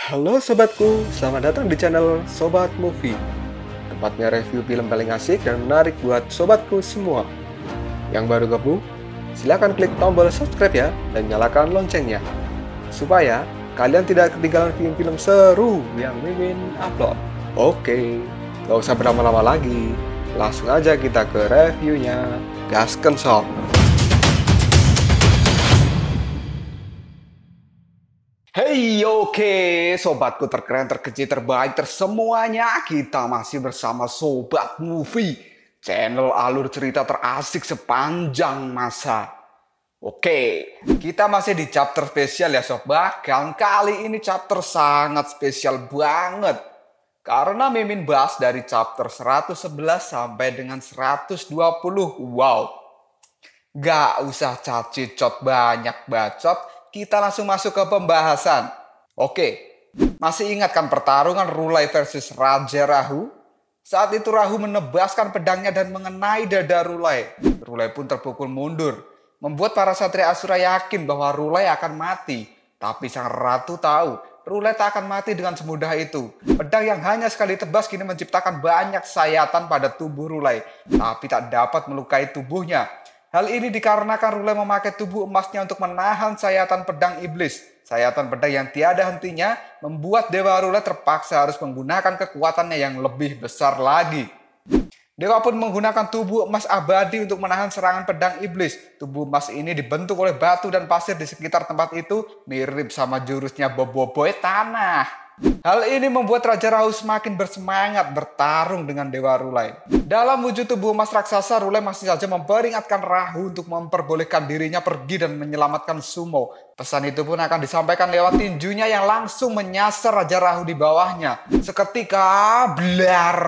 Halo sobatku, selamat datang di channel Sobat Movie. Tempatnya review film paling asik dan menarik buat sobatku semua. Yang baru gabung, silahkan klik tombol subscribe ya dan nyalakan loncengnya, supaya kalian tidak ketinggalan film-film seru yang Mimin upload. Oke, gak usah berlama-lama lagi, langsung aja kita ke reviewnya. Gasken sob. Hey, oke, sobatku terkeren, terkecil, terbaik, tersemuanya. Kita masih bersama Sobat Movie, channel alur cerita terasik sepanjang masa. Oke, kita masih di chapter spesial ya sobat. Kali ini chapter sangat spesial banget. Karena Mimin bahas dari chapter 111 sampai dengan 120. Wow, gak usah cacicot banyak bacot. Kita langsung masuk ke pembahasan. Oke, masih ingat kan pertarungan Rulai versus Raja Rahu? Saat itu Rahu menebaskan pedangnya dan mengenai dada Rulai. Rulai pun terpukul mundur, membuat para satria Asura yakin bahwa Rulai akan mati. Tapi sang ratu tahu, Rulai tak akan mati dengan semudah itu. Pedang yang hanya sekali tebas kini menciptakan banyak sayatan pada tubuh Rulai, tapi tak dapat melukai tubuhnya. Hal ini dikarenakan Rulai memakai tubuh emasnya untuk menahan sayatan pedang iblis. Sayatan pedang yang tiada hentinya membuat Dewa Rulai terpaksa harus menggunakan kekuatannya yang lebih besar lagi. Dewa pun menggunakan tubuh emas abadi untuk menahan serangan pedang iblis. Tubuh emas ini dibentuk oleh batu dan pasir di sekitar tempat itu, mirip sama jurusnya Boboiboy tanah. Hal ini membuat Raja Rahu semakin bersemangat bertarung dengan Dewa Rulai. Dalam wujud tubuh emas raksasa, Rulai masih saja memperingatkan Rahu untuk memperbolehkan dirinya pergi dan menyelamatkan Sumo. Pesan itu pun akan disampaikan lewat tinjunya yang langsung menyasar Raja Rahu di bawahnya. Seketika, blar.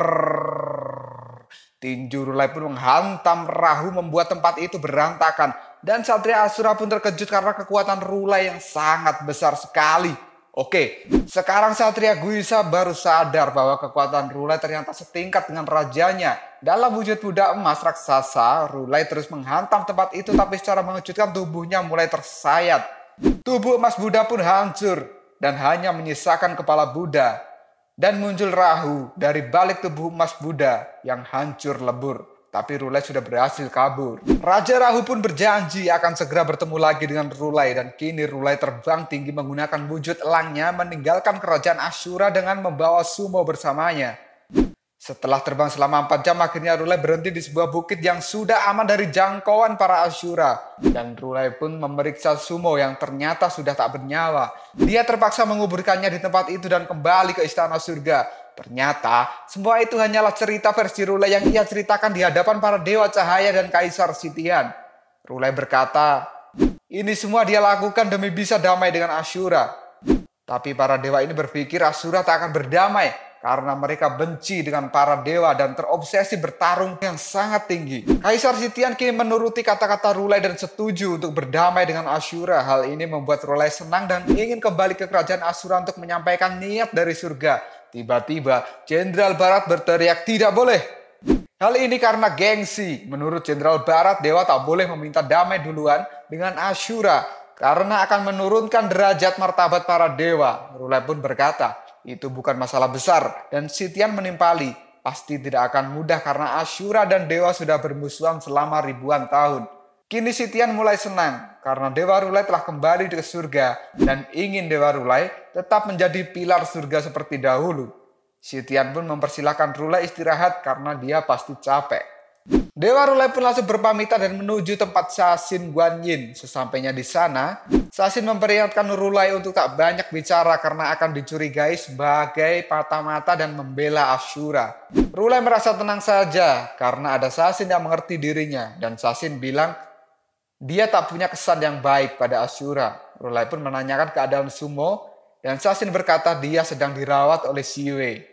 Tinju Rulai pun menghantam Rahu membuat tempat itu berantakan. Dan Satria Asura pun terkejut karena kekuatan Rulai yang sangat besar sekali. Oke, sekarang Satria Guisa baru sadar bahwa kekuatan Rulai ternyata setingkat dengan rajanya. Dalam wujud budak emas raksasa, Rulai terus menghantam tempat itu, tapi secara mengejutkan tubuhnya mulai tersayat. Tubuh emas Buddha pun hancur dan hanya menyisakan kepala Buddha. Dan muncul Rahu dari balik tubuh emas Buddha yang hancur lebur. Tapi Rulai sudah berhasil kabur. Raja Rahu pun berjanji akan segera bertemu lagi dengan Rulai. Dan kini Rulai terbang tinggi menggunakan wujud elangnya meninggalkan kerajaan Asura dengan membawa Sumo bersamanya. Setelah terbang selama 4 jam, akhirnya Rulai berhenti di sebuah bukit yang sudah aman dari jangkauan para Asura. Dan Rulai pun memeriksa Sumo yang ternyata sudah tak bernyawa. Dia terpaksa menguburkannya di tempat itu dan kembali ke istana surga. Ternyata semua itu hanyalah cerita versi Rulai yang ia ceritakan di hadapan para dewa cahaya dan Kaisar Sitian. Rulai berkata, ini semua dia lakukan demi bisa damai dengan Asura. Tapi para dewa ini berpikir Asura tak akan berdamai karena mereka benci dengan para dewa dan terobsesi bertarung yang sangat tinggi. Kaisar Sitian kini menuruti kata-kata Rulai dan setuju untuk berdamai dengan Asura. Hal ini membuat Rulai senang dan ingin kembali ke kerajaan Asura untuk menyampaikan niat dari surga. Tiba-tiba Jenderal Barat berteriak tidak boleh. Hal ini karena gengsi. Menurut Jenderal Barat, dewa tak boleh meminta damai duluan dengan Asura karena akan menurunkan derajat martabat para dewa. Rulai pun berkata, itu bukan masalah besar, dan Sitian menimpali. Pasti tidak akan mudah karena Asura dan dewa sudah bermusuhan selama ribuan tahun. Kini Sitian mulai senang karena Dewa Rulai telah kembali ke surga dan ingin Dewa Rulai tetap menjadi pilar surga seperti dahulu. Sitian pun mempersilahkan Rulai istirahat karena dia pasti capek. Dewa Rulai pun langsung berpamitan dan menuju tempat Sasin Guanyin. Sesampainya di sana, Sasin memperingatkan Rulai untuk tak banyak bicara karena akan dicurigai sebagai patah mata dan membela Asura. Rulai merasa tenang saja karena ada Sasin yang mengerti dirinya, dan Sasin bilang dia tak punya kesan yang baik pada Asura. Rulai pun menanyakan keadaan Sumo dan Sasin berkata dia sedang dirawat oleh Siwe.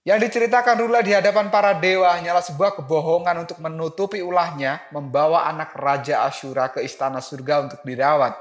Yang diceritakan Rulai di hadapan para dewa hanyalah sebuah kebohongan untuk menutupi ulahnya membawa anak Raja Asura ke istana surga untuk dirawat.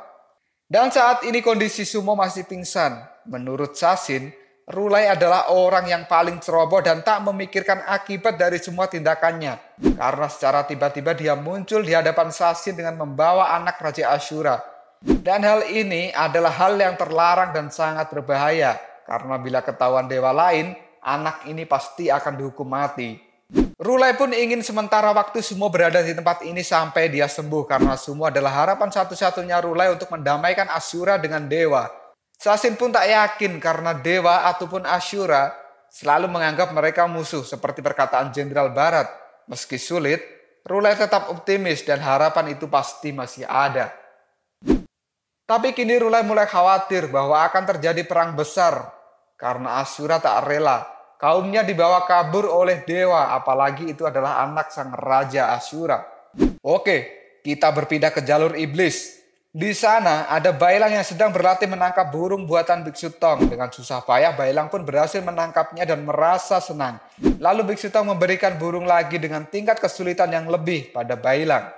Dan saat ini kondisi Sumo masih pingsan. Menurut Sasin, Rulai adalah orang yang paling ceroboh dan tak memikirkan akibat dari semua tindakannya. Karena secara tiba-tiba dia muncul di hadapan Sasin dengan membawa anak Raja Asura. Dan hal ini adalah hal yang terlarang dan sangat berbahaya. Karena bila ketahuan dewa lain, anak ini pasti akan dihukum mati. Rulai pun ingin sementara waktu Sumo berada di tempat ini sampai dia sembuh. Karena Sumo adalah harapan satu-satunya Rulai untuk mendamaikan Ashura dengan dewa. Sasin pun tak yakin karena dewa ataupun Ashura selalu menganggap mereka musuh seperti perkataan Jenderal Barat. Meski sulit, Rulai tetap optimis dan harapan itu pasti masih ada. Tapi kini Rulai mulai khawatir bahwa akan terjadi perang besar karena Ashura tak rela kaumnya dibawa kabur oleh dewa, apalagi itu adalah anak sang Raja Ashura. Oke, kita berpindah ke jalur iblis. Di sana ada Bailang yang sedang berlatih menangkap burung buatan Biksu Tong. Dengan susah payah Bailang pun berhasil menangkapnya dan merasa senang. Lalu Biksu Tong memberikan burung lagi dengan tingkat kesulitan yang lebih pada Bailang.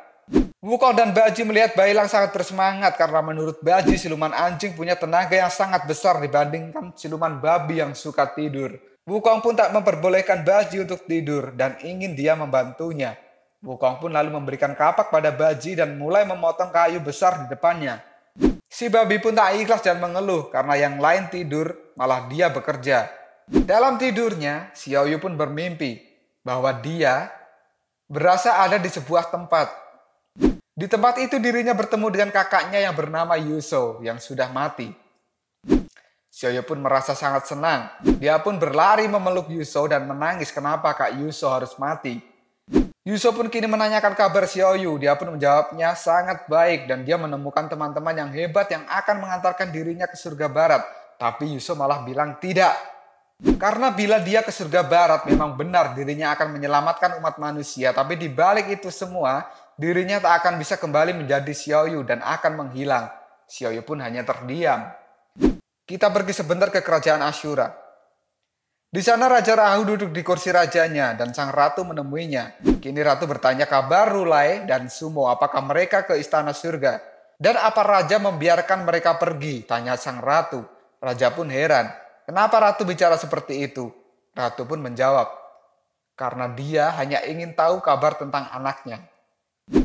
Wukong dan Baji melihat Bailang sangat bersemangat karena menurut Baji siluman anjing punya tenaga yang sangat besar dibandingkan siluman babi yang suka tidur. Wukong pun tak memperbolehkan Baji untuk tidur dan ingin dia membantunya. Wukong pun lalu memberikan kapak pada Baji dan mulai memotong kayu besar di depannya. Si babi pun tak ikhlas dan mengeluh karena yang lain tidur, malah dia bekerja. Dalam tidurnya, Xiaoyu pun bermimpi bahwa dia berasa ada di sebuah tempat. Di tempat itu dirinya bertemu dengan kakaknya yang bernama Yuso yang sudah mati. Xiaoyu pun merasa sangat senang. Dia pun berlari memeluk Yuso dan menangis kenapa Kak Yuso harus mati. Yuso pun kini menanyakan kabar Xiaoyu. Dia pun menjawabnya sangat baik dan dia menemukan teman-teman yang hebat yang akan mengantarkan dirinya ke surga barat. Tapi Yuso malah bilang tidak. Karena bila dia ke surga barat memang benar dirinya akan menyelamatkan umat manusia. Tapi di balik itu semua dirinya tak akan bisa kembali menjadi Xiaoyu dan akan menghilang. Xiaoyu pun hanya terdiam. Kita pergi sebentar ke kerajaan Ashura. Di sana Raja Rahu duduk di kursi rajanya dan sang ratu menemuinya. Kini ratu bertanya kabar Rulai dan Sumo apakah mereka ke istana surga. Dan apa raja membiarkan mereka pergi? Tanya sang ratu. Raja pun heran. Kenapa ratu bicara seperti itu? Ratu pun menjawab. Karena dia hanya ingin tahu kabar tentang anaknya.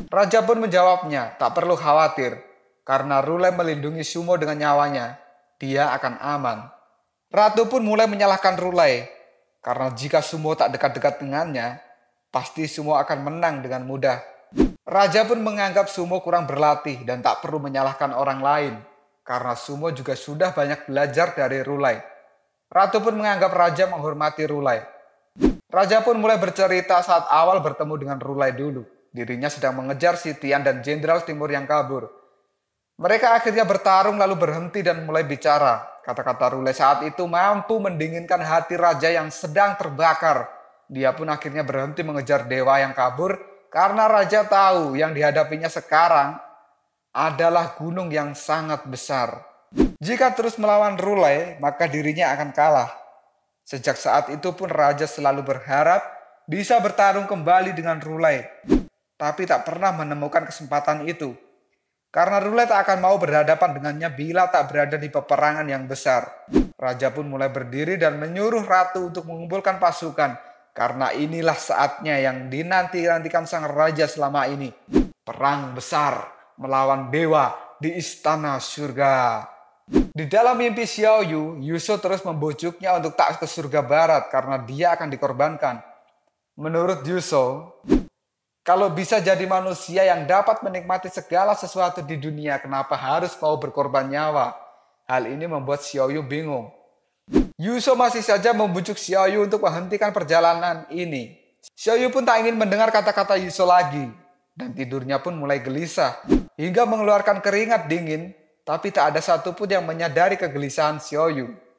Raja pun menjawabnya, tak perlu khawatir. Karena Rulai melindungi Sumo dengan nyawanya, dia akan aman. Ratu pun mulai menyalahkan Rulai. Karena jika Sumo tak dekat-dekat dengannya, pasti Sumo akan menang dengan mudah. Raja pun menganggap Sumo kurang berlatih dan tak perlu menyalahkan orang lain. Karena Sumo juga sudah banyak belajar dari Rulai. Ratu pun menganggap Raja menghormati Rulai. Raja pun mulai bercerita saat awal bertemu dengan Rulai dulu. Dirinya sedang mengejar Sitian dan Jenderal Timur yang kabur. Mereka akhirnya bertarung lalu berhenti dan mulai bicara. Kata-kata Rulai saat itu mampu mendinginkan hati raja yang sedang terbakar. Dia pun akhirnya berhenti mengejar dewa yang kabur karena raja tahu yang dihadapinya sekarang adalah gunung yang sangat besar. Jika terus melawan Rulai, maka dirinya akan kalah. Sejak saat itu pun raja selalu berharap bisa bertarung kembali dengan Rulai. Tapi tak pernah menemukan kesempatan itu. Karena Rulai tak akan mau berhadapan dengannya bila tak berada di peperangan yang besar. Raja pun mulai berdiri dan menyuruh ratu untuk mengumpulkan pasukan. Karena inilah saatnya yang dinanti-nantikan sang raja selama ini. Perang besar melawan dewa di istana surga. Di dalam mimpi Xiaoyu, Yuso terus membujuknya untuk tak ke surga barat karena dia akan dikorbankan. Menurut Yuso, kalau bisa jadi manusia yang dapat menikmati segala sesuatu di dunia, kenapa harus mau berkorban nyawa? Hal ini membuat Xiaoyu bingung. Yuso masih saja membujuk Xiaoyu untuk menghentikan perjalanan ini. Xiaoyu pun tak ingin mendengar kata-kata Yuso lagi. Dan tidurnya pun mulai gelisah. Hingga mengeluarkan keringat dingin, tapi tak ada satupun yang menyadari kegelisahan Xiaoyu.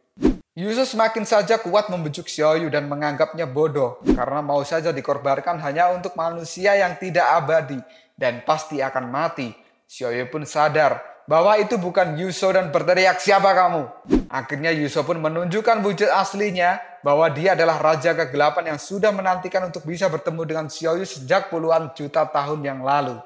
Yuso semakin saja kuat membujuk Xiaoyu dan menganggapnya bodoh karena mau saja dikorbankan hanya untuk manusia yang tidak abadi dan pasti akan mati. Xiaoyu pun sadar bahwa itu bukan Yuso dan berteriak, "Siapa kamu?" Akhirnya Yuso pun menunjukkan wujud aslinya bahwa dia adalah Raja Kegelapan yang sudah menantikan untuk bisa bertemu dengan Xiaoyu sejak puluhan juta tahun yang lalu.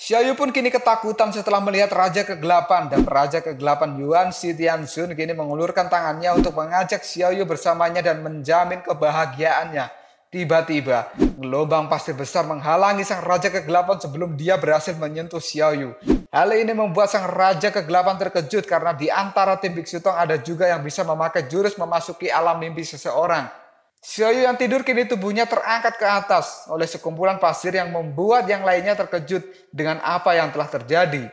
Xiaoyu pun kini ketakutan setelah melihat Raja Kegelapan dan Raja Kegelapan Yuan Shi Tianxun kini mengulurkan tangannya untuk mengajak Xiaoyu bersamanya dan menjamin kebahagiaannya. Tiba-tiba, gelombang pasir besar menghalangi sang Raja Kegelapan sebelum dia berhasil menyentuh Xiaoyu. Hal ini membuat sang Raja Kegelapan terkejut karena di antara tim Biksu Tong ada juga yang bisa memakai jurus memasuki alam mimpi seseorang. Xiaoyu yang tidur kini tubuhnya terangkat ke atas oleh sekumpulan pasir yang membuat yang lainnya terkejut dengan apa yang telah terjadi.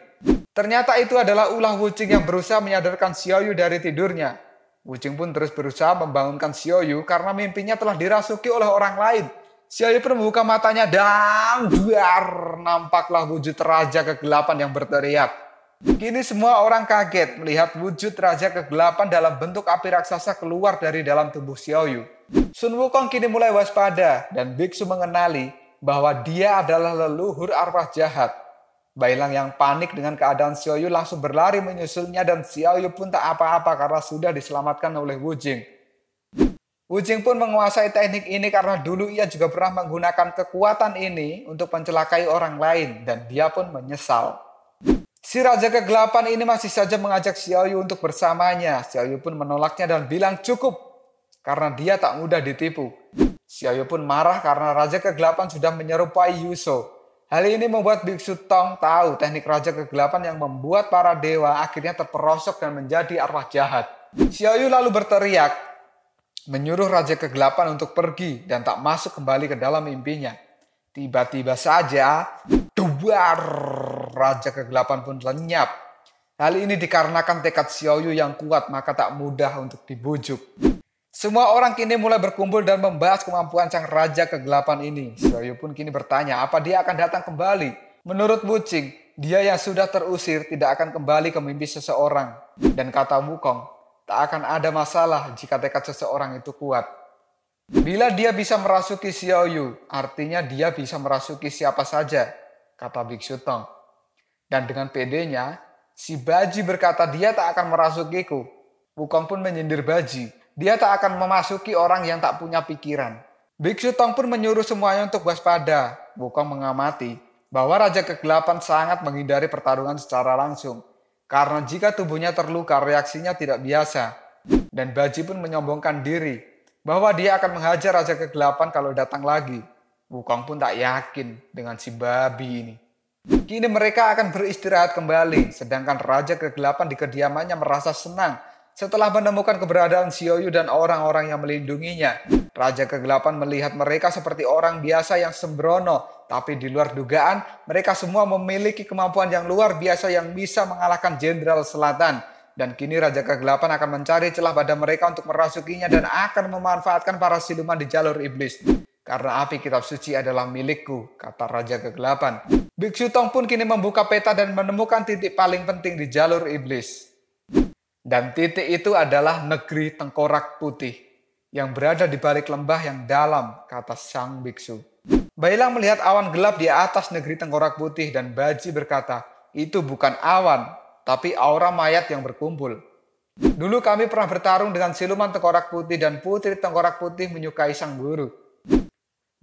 Ternyata itu adalah ulah Wuqing yang berusaha menyadarkan Xiaoyu dari tidurnya. Wuqing pun terus berusaha membangunkan Xiaoyu karena mimpinya telah dirasuki oleh orang lain. Xiaoyu pun membuka matanya dan nampaklah wujud Raja Kegelapan yang berteriak. Kini semua orang kaget melihat wujud Raja Kegelapan dalam bentuk api raksasa keluar dari dalam tubuh Xiaoyu. Sun Wukong kini mulai waspada dan biksu mengenali bahwa dia adalah leluhur arwah jahat. Bailang yang panik dengan keadaan Xiaoyu langsung berlari menyusulnya dan Xiaoyu pun tak apa-apa karena sudah diselamatkan oleh Wuqing. Wuqing pun menguasai teknik ini karena dulu ia juga pernah menggunakan kekuatan ini untuk mencelakai orang lain dan dia pun menyesal. Si Raja Kegelapan ini masih saja mengajak Xiaoyu untuk bersamanya. Xiaoyu pun menolaknya dan bilang cukup karena dia tak mudah ditipu. Xiaoyu pun marah karena Raja Kegelapan sudah menyerupai Yuso. Hal ini membuat Biksu Tong tahu teknik Raja Kegelapan yang membuat para dewa akhirnya terperosok dan menjadi arwah jahat. Xiaoyu lalu berteriak, menyuruh Raja Kegelapan untuk pergi dan tak masuk kembali ke dalam mimpinya. Tiba-tiba saja, Raja Kegelapan pun lenyap. Hal ini dikarenakan tekad Xiaoyu yang kuat, maka tak mudah untuk dibujuk. Semua orang kini mulai berkumpul dan membahas kemampuan sang Raja Kegelapan ini. Xiaoyu pun kini bertanya apa dia akan datang kembali. Menurut Wuqing, dia yang sudah terusir tidak akan kembali ke mimpi seseorang. Dan kata Wukong, tak akan ada masalah jika tekad seseorang itu kuat. Bila dia bisa merasuki Xiaoyu, artinya dia bisa merasuki siapa saja, kata Biksu Tong. Dan dengan pedenya, si Baji berkata dia tak akan merasukiku. Wukong pun menyindir Baji. Dia tak akan memasuki orang yang tak punya pikiran. Biksu Tong pun menyuruh semuanya untuk waspada. Wukong mengamati bahwa Raja Kegelapan sangat menghindari pertarungan secara langsung. Karena jika tubuhnya terluka, reaksinya tidak biasa. Dan Baji pun menyombongkan diri bahwa dia akan menghajar Raja Kegelapan kalau datang lagi. Wukong pun tak yakin dengan si babi ini. Kini mereka akan beristirahat kembali, sedangkan Raja Kegelapan di kediamannya merasa senang setelah menemukan keberadaan Xiaoyu dan orang-orang yang melindunginya. Raja Kegelapan melihat mereka seperti orang biasa yang sembrono, tapi di luar dugaan, mereka semua memiliki kemampuan yang luar biasa yang bisa mengalahkan Jenderal Selatan. Dan kini Raja Kegelapan akan mencari celah pada mereka untuk merasukinya dan akan memanfaatkan para siluman di jalur iblis. Karena api kitab suci adalah milikku, kata Raja Kegelapan. Biksu Tong pun kini membuka peta dan menemukan titik paling penting di jalur iblis. Dan titik itu adalah negeri Tengkorak Putih yang berada di balik lembah yang dalam, kata sang biksu. Bailang melihat awan gelap di atas negeri Tengkorak Putih dan Baji berkata, itu bukan awan, tapi aura mayat yang berkumpul. Dulu kami pernah bertarung dengan siluman Tengkorak Putih dan putri Tengkorak Putih menyukai sang guru.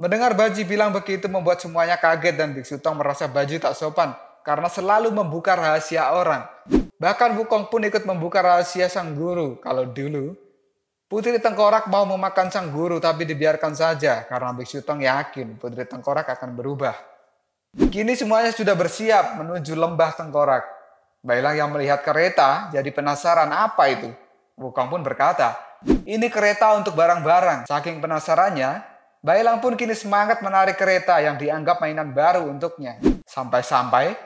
Mendengar Baji bilang begitu membuat semuanya kaget dan Biksu Tong merasa Baji tak sopan karena selalu membuka rahasia orang. Bahkan Wukong pun ikut membuka rahasia sang guru. Kalau dulu, Putri Tengkorak mau memakan sang guru tapi dibiarkan saja karena Biksu Tong yakin Putri Tengkorak akan berubah. Kini semuanya sudah bersiap menuju lembah Tengkorak. Bailang yang melihat kereta jadi penasaran apa itu. Wukong pun berkata, ini kereta untuk barang-barang. Saking penasarannya, Bailang pun kini semangat menarik kereta yang dianggap mainan baru untuknya. Sampai-sampai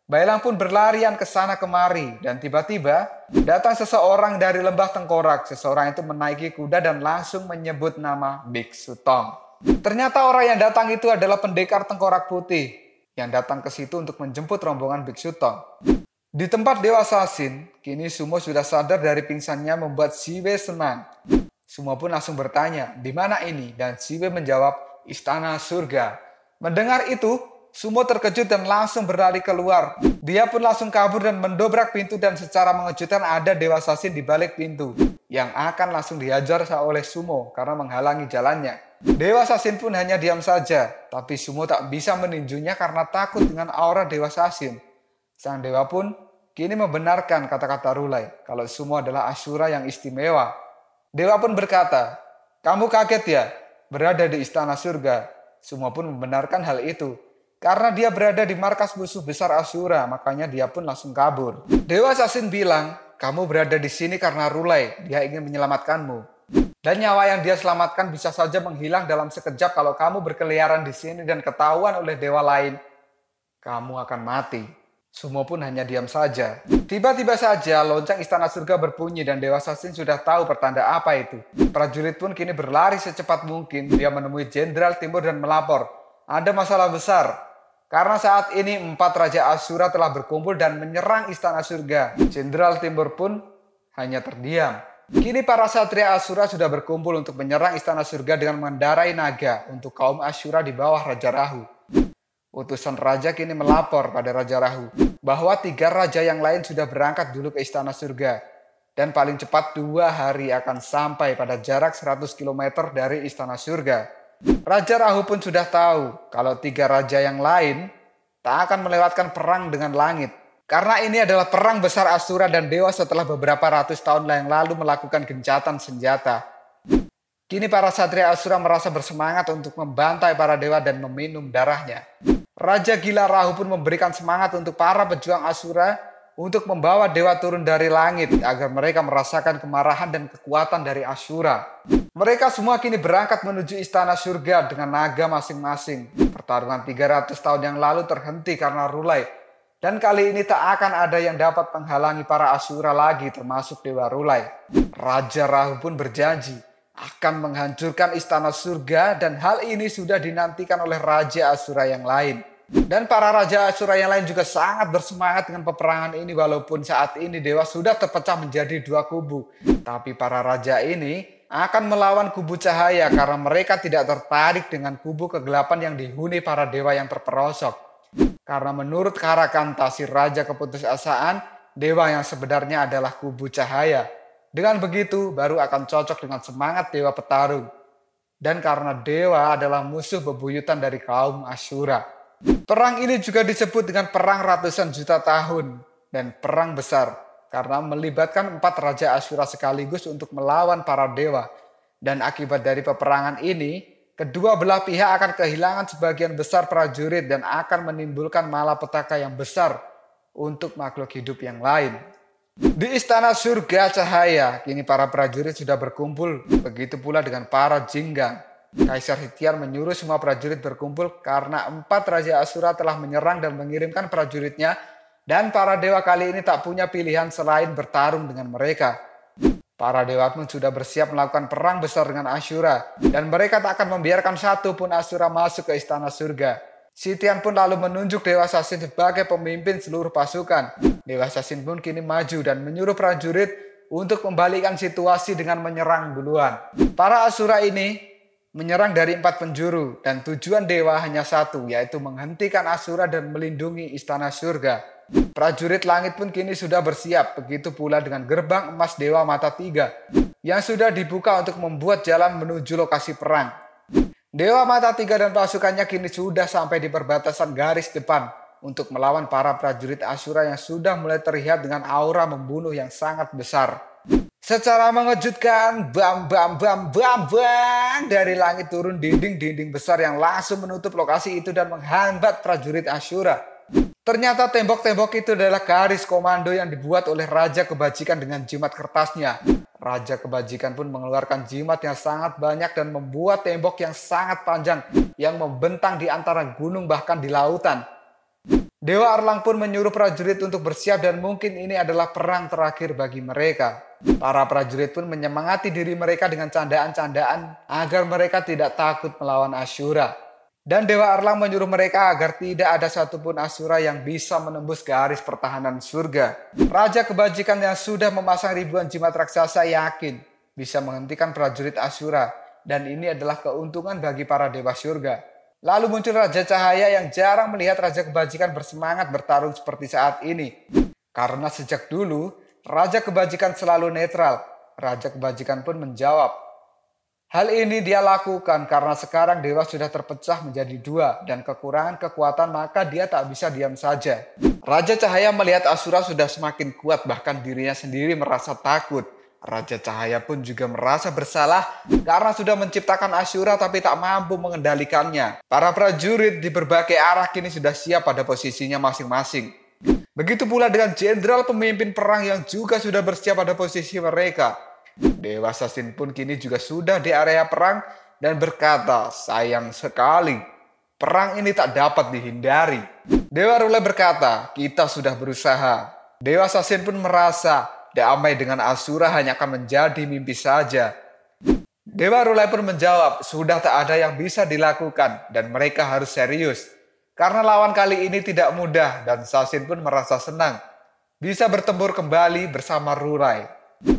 Bailang pun berlarian ke sana kemari dan tiba-tiba datang seseorang dari lembah Tengkorak. Seseorang itu menaiki kuda dan langsung menyebut nama Biksu Tong. Ternyata orang yang datang itu adalah pendekar Tengkorak Putih yang datang ke situ untuk menjemput rombongan Biksu Tong. Di tempat Dewa Sasin, kini Sumo sudah sadar dari pingsannya membuat Siwe senang. Sumo pun langsung bertanya, di mana ini? Dan Siwe menjawab, istana surga. Mendengar itu, Sumo terkejut dan langsung berlari keluar. Dia pun langsung kabur dan mendobrak pintu dan secara mengejutkan ada Dewa Sasin di balik pintu yang akan langsung dihajar oleh Sumo karena menghalangi jalannya. Dewa Sasin pun hanya diam saja, tapi Sumo tak bisa meninjunya karena takut dengan aura Dewa Sasin. Sang dewa pun kini membenarkan kata-kata Rulai kalau Sumo adalah Asura yang istimewa. Dewa pun berkata, kamu kaget ya? berada di istana surga. Semua pun membenarkan hal itu. Karena dia berada di markas musuh besar Ashura, makanya dia pun langsung kabur. Dewa Sasin bilang, kamu berada di sini karena R'ullai, dia ingin menyelamatkanmu. Dan nyawa yang dia selamatkan bisa saja menghilang dalam sekejap kalau kamu berkeliaran di sini dan ketahuan oleh dewa lain. Kamu akan mati. Semua pun hanya diam saja. Tiba-tiba saja lonceng istana surga berbunyi dan Dewa Sasin sudah tahu pertanda apa itu. Prajurit pun kini berlari secepat mungkin. Dia menemui Jenderal Timur dan melapor. Ada masalah besar. Karena saat ini 4 Raja Ashura telah berkumpul dan menyerang istana surga. Jenderal Timur pun hanya terdiam. Kini para satria Ashura sudah berkumpul untuk menyerang istana surga dengan mengendarai naga untuk kaum Ashura di bawah Raja Rahu. Utusan raja kini melapor pada Raja Rahu bahwa 3 raja yang lain sudah berangkat dulu ke istana surga. Dan paling cepat 2 hari akan sampai pada jarak 100 km dari istana surga. Raja Rahu pun sudah tahu kalau 3 raja yang lain tak akan melewatkan perang dengan langit. Karena ini adalah perang besar Ashura dan dewa setelah beberapa ratus tahun yang lalu melakukan gencatan senjata. Kini para satria Ashura merasa bersemangat untuk membantai para dewa dan meminum darahnya. Raja Gila Rahu pun memberikan semangat untuk para pejuang Ashura untuk membawa dewa turun dari langit agar mereka merasakan kemarahan dan kekuatan dari Ashura. Mereka semua kini berangkat menuju istana surga dengan naga masing-masing. Pertarungan 300 tahun yang lalu terhenti karena R'ullai. Dan kali ini tak akan ada yang dapat menghalangi para Ashura lagi termasuk Dewa R'ullai. Raja Rahu pun berjanji akan menghancurkan istana surga dan hal ini sudah dinantikan oleh Raja Ashura yang lain. Dan para Raja Ashura yang lain juga sangat bersemangat dengan peperangan ini walaupun saat ini dewa sudah terpecah menjadi 2 kubu. Tapi para raja ini akan melawan kubu cahaya karena mereka tidak tertarik dengan kubu kegelapan yang dihuni para dewa yang terperosok. Karena menurut Karakanta, si raja keputusasaan, dewa yang sebenarnya adalah kubu cahaya. Dengan begitu baru akan cocok dengan semangat dewa petarung. Dan karena dewa adalah musuh bebuyutan dari kaum Ashura. Perang ini juga disebut dengan perang ratusan juta tahun dan perang besar. Karena melibatkan 4 raja Ashura sekaligus untuk melawan para dewa. Dan akibat dari peperangan ini, kedua belah pihak akan kehilangan sebagian besar prajurit dan akan menimbulkan malapetaka yang besar untuk makhluk hidup yang lain. Di istana surga cahaya, kini para prajurit sudah berkumpul, begitu pula dengan para jingga. Kaisar Hitiar menyuruh semua prajurit berkumpul karena 4 raja Ashura telah menyerang dan mengirimkan prajuritnya dan para dewa kali ini tak punya pilihan selain bertarung dengan mereka. Para dewa pun sudah bersiap melakukan perang besar dengan Ashura dan mereka tak akan membiarkan satu pun Ashura masuk ke istana surga. Sitian pun lalu menunjuk Dewa Sasin sebagai pemimpin seluruh pasukan. Dewa Sasin pun kini maju dan menyuruh prajurit untuk membalikkan situasi dengan menyerang duluan. Para Ashura ini menyerang dari 4 penjuru dan tujuan dewa hanya satu, yaitu menghentikan Ashura dan melindungi istana surga. Prajurit langit pun kini sudah bersiap, begitu pula dengan gerbang emas Dewa Mata 3 yang sudah dibuka untuk membuat jalan menuju lokasi perang. Dewa Mata 3 dan pasukannya kini sudah sampai di perbatasan garis depan untuk melawan para prajurit Ashura yang sudah mulai terlihat dengan aura membunuh yang sangat besar. Secara mengejutkan, bam bam bam bam bam, dari langit turun dinding-dinding besar yang langsung menutup lokasi itu dan menghambat prajurit Ashura. Ternyata tembok-tembok itu adalah garis komando yang dibuat oleh Raja Kebajikan dengan jimat kertasnya. Raja Kebajikan pun mengeluarkan jimat yang sangat banyak dan membuat tembok yang sangat panjang yang membentang di antara gunung bahkan di lautan. Dewa Erlang pun menyuruh prajurit untuk bersiap dan mungkin ini adalah perang terakhir bagi mereka. Para prajurit pun menyemangati diri mereka dengan candaan-candaan agar mereka tidak takut melawan Ashura. Dan Dewa Erlang menyuruh mereka agar tidak ada satupun Ashura yang bisa menembus garis pertahanan surga. Raja Kebajikan yang sudah memasang ribuan jimat raksasa yakin bisa menghentikan prajurit Ashura. Dan ini adalah keuntungan bagi para dewa surga. Lalu muncul Raja Cahaya yang jarang melihat Raja Kebajikan bersemangat bertarung seperti saat ini. Karena sejak dulu, Raja Kebajikan selalu netral. Raja Kebajikan pun menjawab, hal ini dia lakukan karena sekarang dewa sudah terpecah menjadi 2 dan kekurangan kekuatan maka dia tak bisa diam saja. Raja Cahaya melihat Ashura sudah semakin kuat bahkan dirinya sendiri merasa takut. Raja Cahaya pun juga merasa bersalah karena sudah menciptakan Asyura tapi tak mampu mengendalikannya. Para prajurit di berbagai arah kini sudah siap pada posisinya masing-masing. Begitu pula dengan jenderal pemimpin perang yang juga sudah bersiap pada posisi mereka. Dewa Sasin pun kini juga sudah di area perang dan berkata, sayang sekali, perang ini tak dapat dihindari. Dewa Rulai berkata, kita sudah berusaha. Dewa Sasin pun merasa damai dengan Asyura hanya akan menjadi mimpi saja. Dewa Rulai pun menjawab, sudah tak ada yang bisa dilakukan dan mereka harus serius. Karena lawan kali ini tidak mudah dan Sasin pun merasa senang bisa bertempur kembali bersama Rulai.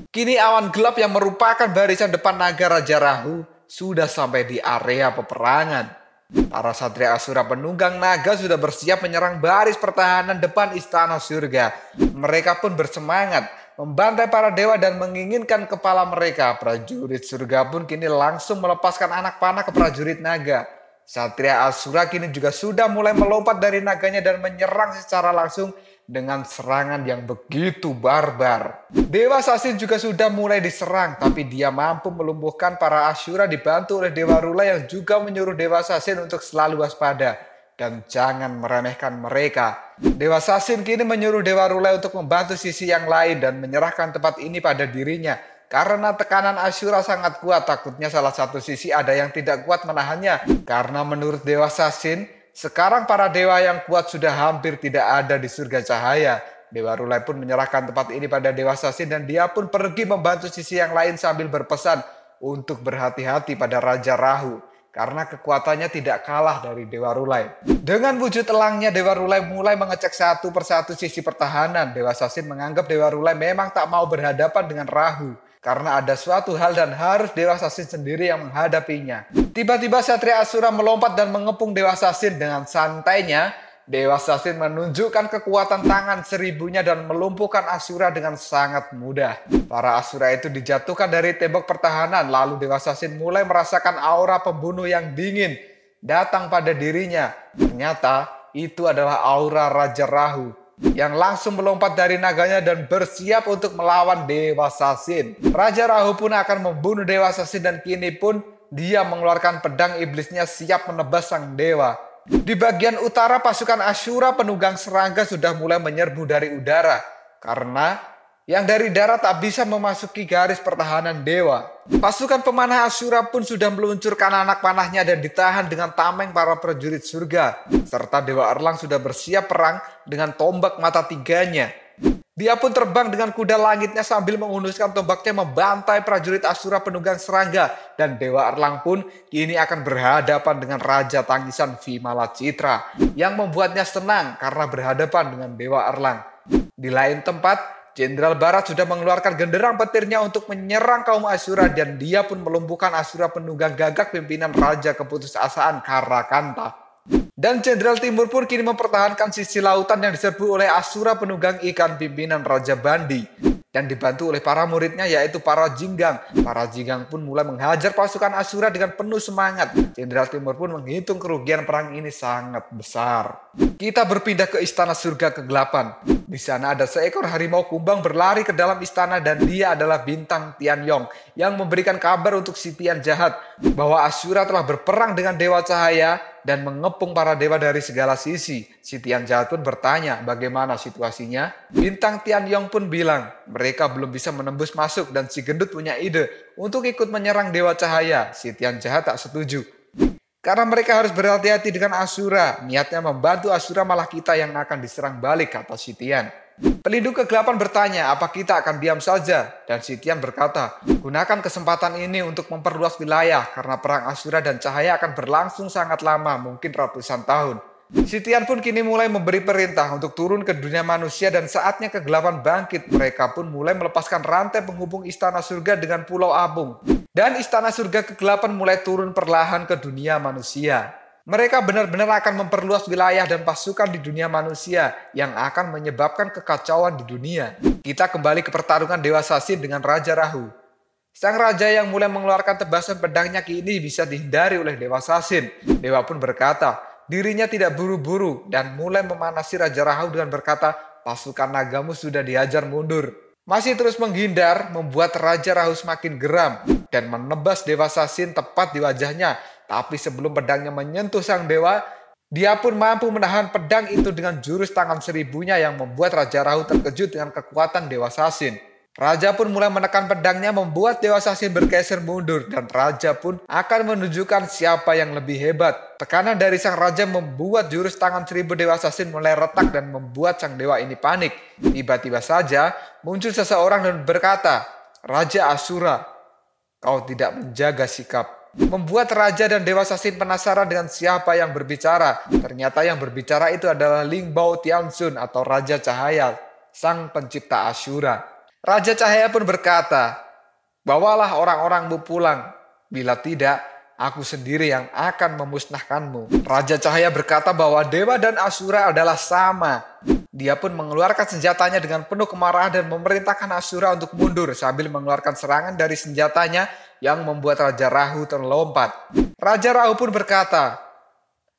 Kini awan gelap yang merupakan barisan depan naga Raja Rahu sudah sampai di area peperangan. Para satria Asura penunggang naga sudah bersiap menyerang baris pertahanan depan istana surga. Mereka pun bersemangat membantai para dewa dan menginginkan kepala mereka. Prajurit surga pun kini langsung melepaskan anak panah ke prajurit naga. Satria Asura kini juga sudah mulai melompat dari naganya dan menyerang secara langsung dengan serangan yang begitu barbar. Dewa Sasin juga sudah mulai diserang, tapi dia mampu melumpuhkan para Asyura dibantu oleh Dewa Rula yang juga menyuruh Dewa Sasin untuk selalu waspada dan jangan meremehkan mereka. Dewa Sasin kini menyuruh Dewa Rula untuk membantu sisi yang lain dan menyerahkan tempat ini pada dirinya. Karena tekanan Asyura sangat kuat, takutnya salah satu sisi ada yang tidak kuat menahannya. Karena menurut Dewa Sasin, sekarang para dewa yang kuat sudah hampir tidak ada di surga cahaya. Dewa Rulai pun menyerahkan tempat ini pada Dewa Sasin dan dia pun pergi membantu sisi yang lain sambil berpesan untuk berhati-hati pada Raja Rahu. Karena kekuatannya tidak kalah dari Dewa Rulai. Dengan wujud elangnya Dewa Rulai mulai mengecek satu persatu sisi pertahanan. Dewa Sasin menganggap Dewa Rulai memang tak mau berhadapan dengan Rahu. Karena ada suatu hal dan harus Dewa Sasin sendiri yang menghadapinya. Tiba-tiba Satria Asura melompat dan mengepung Dewa Sasin dengan santainya. Dewa Sasin menunjukkan kekuatan tangan seribunya dan melumpuhkan Asura dengan sangat mudah. Para Asura itu dijatuhkan dari tembok pertahanan. Lalu Dewa Sasin mulai merasakan aura pembunuh yang dingin datang pada dirinya. Ternyata itu adalah aura Raja Rahu yang langsung melompat dari naganya dan bersiap untuk melawan Dewa Sasin. Raja Rahu pun akan membunuh Dewa Sasin dan kini pun dia mengeluarkan pedang iblisnya siap menebas sang dewa. Di bagian utara pasukan Asyura penunggang serangga sudah mulai menyerbu dari udara karena yang dari darat tak bisa memasuki garis pertahanan dewa. Pasukan pemanah Asyura pun sudah meluncurkan anak panahnya dan ditahan dengan tameng para prajurit surga. Serta Dewa Erlang sudah bersiap perang dengan tombak mata tiganya. Dia pun terbang dengan kuda langitnya sambil menghunuskan tombaknya membantai prajurit Asyura penunggang serangga. Dan Dewa Erlang pun kini akan berhadapan dengan Raja Tangisan Vimala Citra yang membuatnya senang karena berhadapan dengan Dewa Erlang. Di lain tempat, Jenderal Barat sudah mengeluarkan genderang petirnya untuk menyerang kaum Asyura dan dia pun melumpuhkan Asyura penunggang gagak pimpinan Raja Keputusasaan Karakanta. Dan Jenderal Timur pun kini mempertahankan sisi lautan yang diserbu oleh Asyura penunggang ikan pimpinan Raja Bandi. Dan dibantu oleh para muridnya yaitu para Jinggang. Para Jinggang pun mulai menghajar pasukan Asyura dengan penuh semangat. Jenderal Timur pun menghitung kerugian perang ini sangat besar. Kita berpindah ke istana surga ke-8. Di sana ada seekor harimau kumbang berlari ke dalam istana dan dia adalah Bintang Tianyong yang memberikan kabar untuk si Tian jahat bahwa Asyura telah berperang dengan Dewa Cahaya dan mengepung para dewa dari segala sisi. Si Tian jahat pun bertanya bagaimana situasinya. Bintang Tianyong pun bilang mereka belum bisa menembus masuk dan si gendut punya ide untuk ikut menyerang Dewa Cahaya. Si Tian jahat tak setuju. Karena mereka harus berhati-hati dengan Asyura. Niatnya membantu Asyura malah kita yang akan diserang balik, kata si Tian. Pelindung ke-8 bertanya apa kita akan diam saja. Dan si Tian berkata, gunakan kesempatan ini untuk memperluas wilayah. Karena perang Asyura dan Cahaya akan berlangsung sangat lama, mungkin ratusan tahun. Si Tian pun kini mulai memberi perintah untuk turun ke dunia manusia dan saatnya ke-8 bangkit. Mereka pun mulai melepaskan rantai penghubung istana surga dengan Pulau Abung. Dan istana surga ke-8 mulai turun perlahan ke dunia manusia. Mereka benar-benar akan memperluas wilayah dan pasukan di dunia manusia yang akan menyebabkan kekacauan di dunia. Kita kembali ke pertarungan Dewa Sasin dengan Raja Rahu. Sang raja yang mulai mengeluarkan tebasan pedangnya kini bisa dihindari oleh Dewa Sasin. Dewa pun berkata, dirinya tidak buru-buru dan mulai memanasi Raja Rahu dengan berkata, pasukan nagamu sudah dihajar mundur. Masih terus menghindar membuat Raja Rahu semakin geram dan menebas Dewa Sasin tepat di wajahnya. Tapi sebelum pedangnya menyentuh sang dewa, dia pun mampu menahan pedang itu dengan jurus tangan seribunya yang membuat Raja Rahu terkejut dengan kekuatan Dewa Sasin. Raja pun mulai menekan pedangnya membuat Dewa Sasin bergeser mundur dan Raja pun akan menunjukkan siapa yang lebih hebat. Tekanan dari sang Raja membuat jurus tangan seribu Dewa Sasin mulai retak dan membuat sang dewa ini panik. Tiba-tiba saja muncul seseorang dan berkata, "Raja Asura, kau tidak menjaga sikap." Membuat Raja dan Dewa Sasin penasaran dengan siapa yang berbicara. Ternyata yang berbicara itu adalah Ling Bao Tianxun atau Raja Cahaya, sang pencipta Asura. Raja Cahaya pun berkata, "Bawalah orang-orangmu pulang. Bila tidak, aku sendiri yang akan memusnahkanmu." Raja Cahaya berkata bahwa dewa dan Asura adalah sama. Dia pun mengeluarkan senjatanya dengan penuh kemarahan dan memerintahkan Asura untuk mundur sambil mengeluarkan serangan dari senjatanya yang membuat Raja Rahu terlompat. Raja Rahu pun berkata,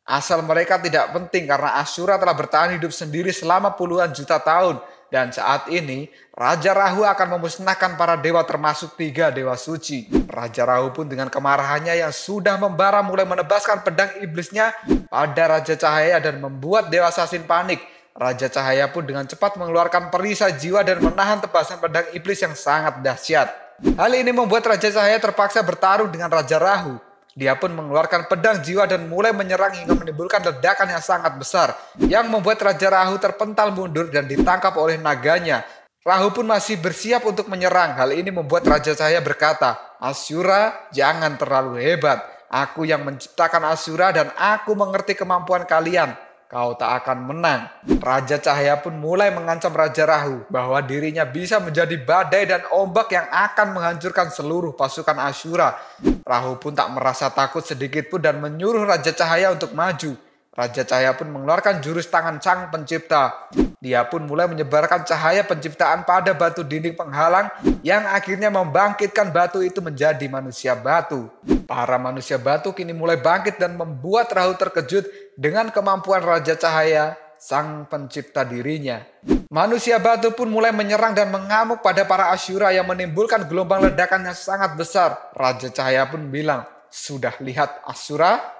"Asal mereka tidak penting karena Asura telah bertahan hidup sendiri selama puluhan juta tahun. Dan saat ini, Raja Rahu akan memusnahkan para dewa termasuk 3 dewa suci." Raja Rahu pun dengan kemarahannya yang sudah membara mulai menebaskan pedang iblisnya pada Raja Cahaya dan membuat Dewa Sasin panik. Raja Cahaya pun dengan cepat mengeluarkan perisai jiwa dan menahan tebasan pedang iblis yang sangat dahsyat. Hal ini membuat Raja Cahaya terpaksa bertarung dengan Raja Rahu. Dia pun mengeluarkan pedang jiwa dan mulai menyerang hingga menimbulkan ledakan yang sangat besar yang membuat Raja Rahu terpental mundur dan ditangkap oleh naganya. Rahu pun masih bersiap untuk menyerang. Hal ini membuat Raja Cahaya berkata, "Asura, jangan terlalu hebat. Aku yang menciptakan Asura dan aku mengerti kemampuan kalian. Kau tak akan menang." Raja Cahaya pun mulai mengancam Raja Rahu bahwa dirinya bisa menjadi badai dan ombak yang akan menghancurkan seluruh pasukan Asura. Rahu pun tak merasa takut sedikit pun dan menyuruh Raja Cahaya untuk maju. Raja Cahaya pun mengeluarkan jurus tangan sang pencipta. Dia pun mulai menyebarkan cahaya penciptaan pada batu dinding penghalang yang akhirnya membangkitkan batu itu menjadi manusia batu. Para manusia batu kini mulai bangkit dan membuat Rahu terkejut dengan kemampuan Raja Cahaya, sang pencipta dirinya. Manusia batu pun mulai menyerang dan mengamuk pada para Asura yang menimbulkan gelombang ledakan yang sangat besar. Raja Cahaya pun bilang, "Sudah lihat Asura?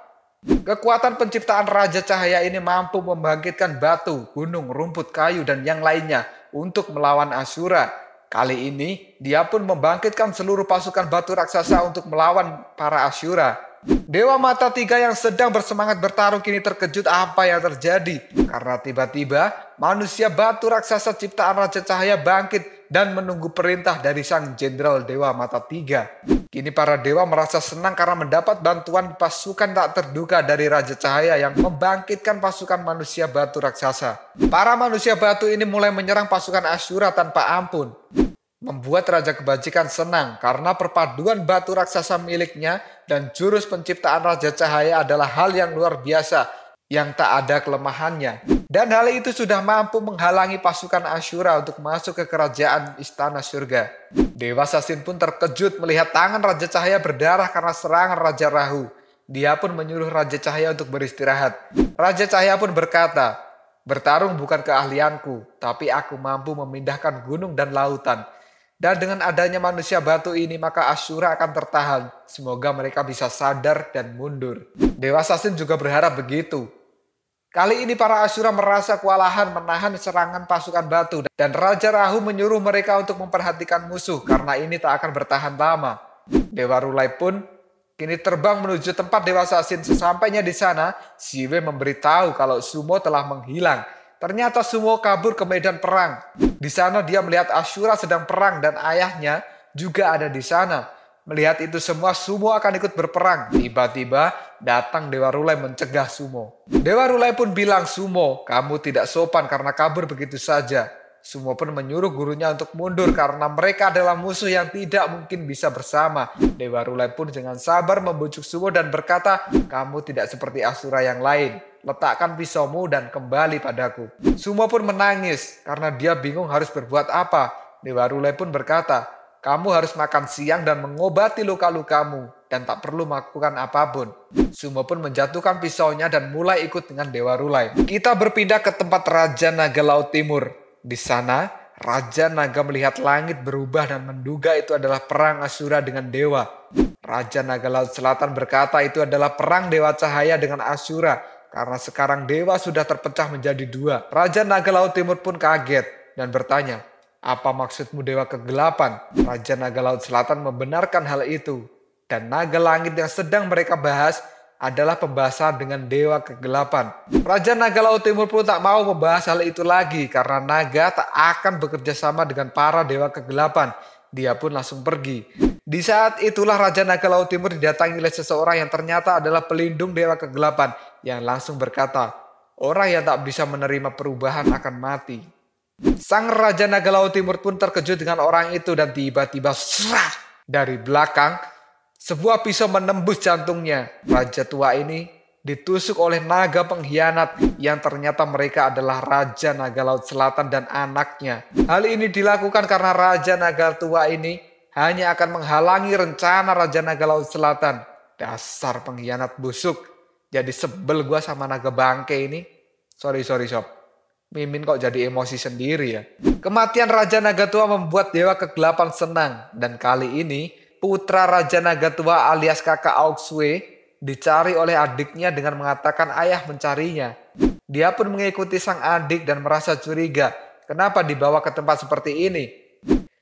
Kekuatan penciptaan Raja Cahaya ini mampu membangkitkan batu, gunung, rumput, kayu, dan yang lainnya untuk melawan Asura. Kali ini, dia pun membangkitkan seluruh pasukan batu raksasa untuk melawan para Asura." Dewa Mata Tiga yang sedang bersemangat bertarung kini terkejut apa yang terjadi. Karena tiba-tiba, manusia batu raksasa ciptaan Raja Cahaya bangkit dan menunggu perintah dari sang jenderal Dewa Mata Tiga. Kini para dewa merasa senang karena mendapat bantuan pasukan tak terduga dari Raja Cahaya yang membangkitkan pasukan manusia batu raksasa. Para manusia batu ini mulai menyerang pasukan Asura tanpa ampun. Membuat Raja Kebajikan senang karena perpaduan batu raksasa miliknya dan jurus penciptaan Raja Cahaya adalah hal yang luar biasa yang tak ada kelemahannya. Dan hal itu sudah mampu menghalangi pasukan Asura untuk masuk ke kerajaan istana surga. Dewa Sasin pun terkejut melihat tangan Raja Cahaya berdarah karena serangan Raja Rahu. Dia pun menyuruh Raja Cahaya untuk beristirahat. Raja Cahaya pun berkata, "Bertarung bukan keahlianku, tapi aku mampu memindahkan gunung dan lautan. Dan dengan adanya manusia batu ini maka Asura akan tertahan. Semoga mereka bisa sadar dan mundur." Dewa Sasin juga berharap begitu. Kali ini para Asura merasa kewalahan menahan serangan pasukan batu dan Raja Rahu menyuruh mereka untuk memperhatikan musuh karena ini tak akan bertahan lama. Dewa Rulai pun kini terbang menuju tempat Dewa Sasin. Sesampainya di sana, Siwe memberitahu kalau Sumo telah menghilang. Ternyata Sumo kabur ke medan perang. Di sana dia melihat Asura sedang perang dan ayahnya juga ada di sana. Melihat itu semua, Sumo akan ikut berperang. Tiba-tiba datang Dewa Rulai mencegah Sumo. Dewa Rulai pun bilang, "Sumo, kamu tidak sopan karena kabur begitu saja." Sumo pun menyuruh gurunya untuk mundur karena mereka adalah musuh yang tidak mungkin bisa bersama. Dewa Rulai pun dengan sabar membujuk Sumo dan berkata, "Kamu tidak seperti Asura yang lain. Letakkan pisaumu dan kembali padaku." Sumo pun menangis karena dia bingung harus berbuat apa. Dewa Rulai pun berkata, "Kamu harus makan siang dan mengobati luka-lukamu dan tak perlu melakukan apapun." Sumo pun menjatuhkan pisaunya dan mulai ikut dengan Dewa Rulai. Kita berpindah ke tempat Raja Naga Laut Timur. Di sana, Raja Naga melihat langit berubah dan menduga itu adalah perang Asura dengan dewa. Raja Naga Laut Selatan berkata itu adalah perang Dewa Cahaya dengan Asura, karena sekarang dewa sudah terpecah menjadi dua. Raja Naga Laut Timur pun kaget dan bertanya, "Apa maksudmu Dewa Kegelapan?" Raja Naga Laut Selatan membenarkan hal itu. Dan naga langit yang sedang mereka bahas adalah pembahasan dengan Dewa Kegelapan. Raja Naga Laut Timur pun tak mau membahas hal itu lagi karena naga tak akan bekerja sama dengan para Dewa Kegelapan. Dia pun langsung pergi. Di saat itulah Raja Naga Laut Timur didatangi oleh seseorang yang ternyata adalah pelindung Dewa Kegelapan yang langsung berkata, "Orang yang tak bisa menerima perubahan akan mati." Sang Raja Naga Laut Timur pun terkejut dengan orang itu dan tiba-tiba serak dari belakang sebuah pisau menembus jantungnya. Raja tua ini ditusuk oleh naga pengkhianat yang ternyata mereka adalah Raja Naga Laut Selatan dan anaknya. Hal ini dilakukan karena Raja Naga tua ini hanya akan menghalangi rencana Raja Naga Laut Selatan. Dasar pengkhianat busuk. Jadi sebel gua sama naga bangke ini. Sorry sob. Mimin kok jadi emosi sendiri ya. Kematian Raja Naga Tua membuat Dewa Kegelapan senang. Dan kali ini putra Raja Naga Tua alias kakak Auxue dicari oleh adiknya dengan mengatakan ayah mencarinya. Dia pun mengikuti sang adik dan merasa curiga. Kenapa dibawa ke tempat seperti ini?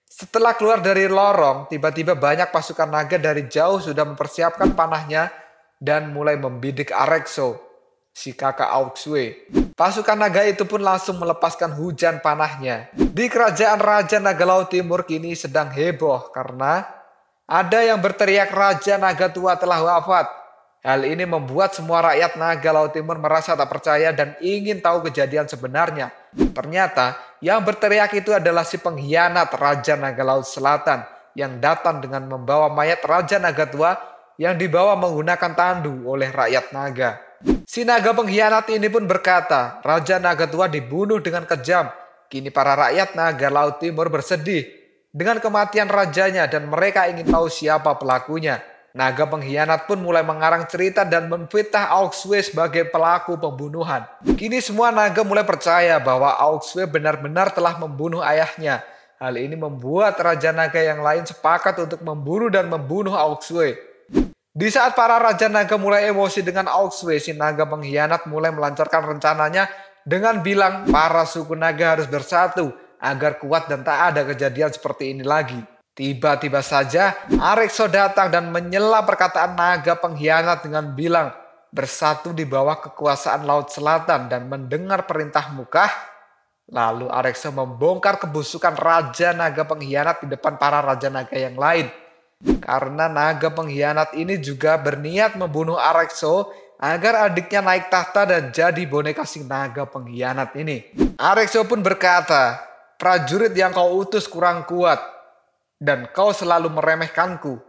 Setelah keluar dari lorong, tiba-tiba banyak pasukan naga dari jauh sudah mempersiapkan panahnya dan mulai membidik Arexo, si kakak Auxue. Pasukan naga itu pun langsung melepaskan hujan panahnya. Di kerajaan Raja Naga Laut Timur kini sedang heboh karena ada yang berteriak Raja Naga Tua telah wafat. Hal ini membuat semua rakyat Naga Laut Timur merasa tak percaya dan ingin tahu kejadian sebenarnya. Ternyata yang berteriak itu adalah si pengkhianat Raja Naga Laut Selatan yang datang dengan membawa mayat Raja Naga Tua yang dibawa menggunakan tandu oleh rakyat naga. Si naga pengkhianat ini pun berkata, Raja Naga Tua dibunuh dengan kejam. Kini para rakyat Naga Laut Timur bersedih dengan kematian rajanya dan mereka ingin tahu siapa pelakunya. Naga pengkhianat pun mulai mengarang cerita dan memfitnah Auxue sebagai pelaku pembunuhan. Kini semua naga mulai percaya bahwa Auxue benar-benar telah membunuh ayahnya. Hal ini membuat Raja Naga yang lain sepakat untuk memburu dan membunuh Auxue. Di saat para Raja Naga mulai emosi dengan Auxue, si naga pengkhianat mulai melancarkan rencananya dengan bilang para suku naga harus bersatu agar kuat dan tak ada kejadian seperti ini lagi. Tiba-tiba saja Arexo datang dan menyela perkataan naga pengkhianat dengan bilang bersatu di bawah kekuasaan Laut Selatan dan mendengar perintahmu kah? Lalu Arexo membongkar kebusukan Raja Naga pengkhianat di depan para Raja Naga yang lain. Karena naga pengkhianat ini juga berniat membunuh Arexo agar adiknya naik tahta dan jadi boneka si naga pengkhianat ini. Arexo pun berkata, prajurit yang kau utus kurang kuat dan kau selalu meremehkanku.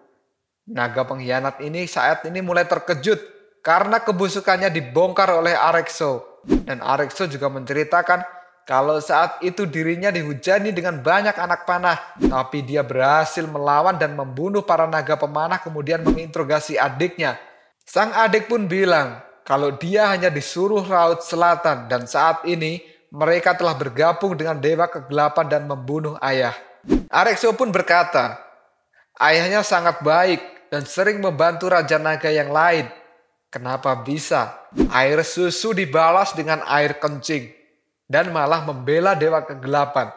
Naga pengkhianat ini saat ini mulai terkejut karena kebusukannya dibongkar oleh Arexo. Dan Arexo juga menceritakan kalau saat itu dirinya dihujani dengan banyak anak panah, tapi dia berhasil melawan dan membunuh para naga pemanah kemudian menginterogasi adiknya. Sang adik pun bilang kalau dia hanya disuruh Laut Selatan dan saat ini mereka telah bergabung dengan Dewa Kegelapan dan membunuh ayah. Arexo pun berkata, ayahnya sangat baik dan sering membantu Raja Naga yang lain. Kenapa bisa air susu dibalas dengan air kencing? Dan malah membela Dewa Kegelapan.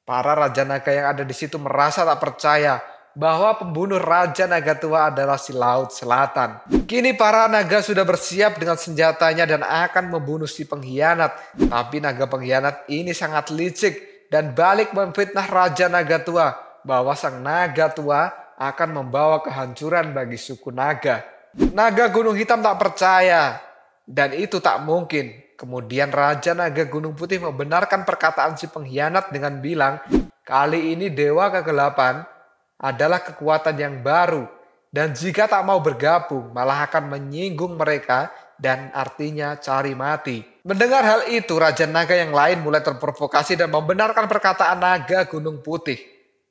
Para Raja Naga yang ada di situ merasa tak percaya bahwa pembunuh Raja Naga Tua adalah si Laut Selatan. Kini para naga sudah bersiap dengan senjatanya dan akan membunuh si pengkhianat. Tapi naga pengkhianat ini sangat licik dan balik memfitnah Raja Naga Tua bahwa sang Naga Tua akan membawa kehancuran bagi suku naga. Naga Gunung Hitam tak percaya dan itu tak mungkin. Kemudian Raja Naga Gunung Putih membenarkan perkataan si pengkhianat dengan bilang, kali ini Dewa Kegelapan adalah kekuatan yang baru. Dan jika tak mau bergabung, malah akan menyinggung mereka dan artinya cari mati. Mendengar hal itu, Raja Naga yang lain mulai terprovokasi dan membenarkan perkataan Naga Gunung Putih.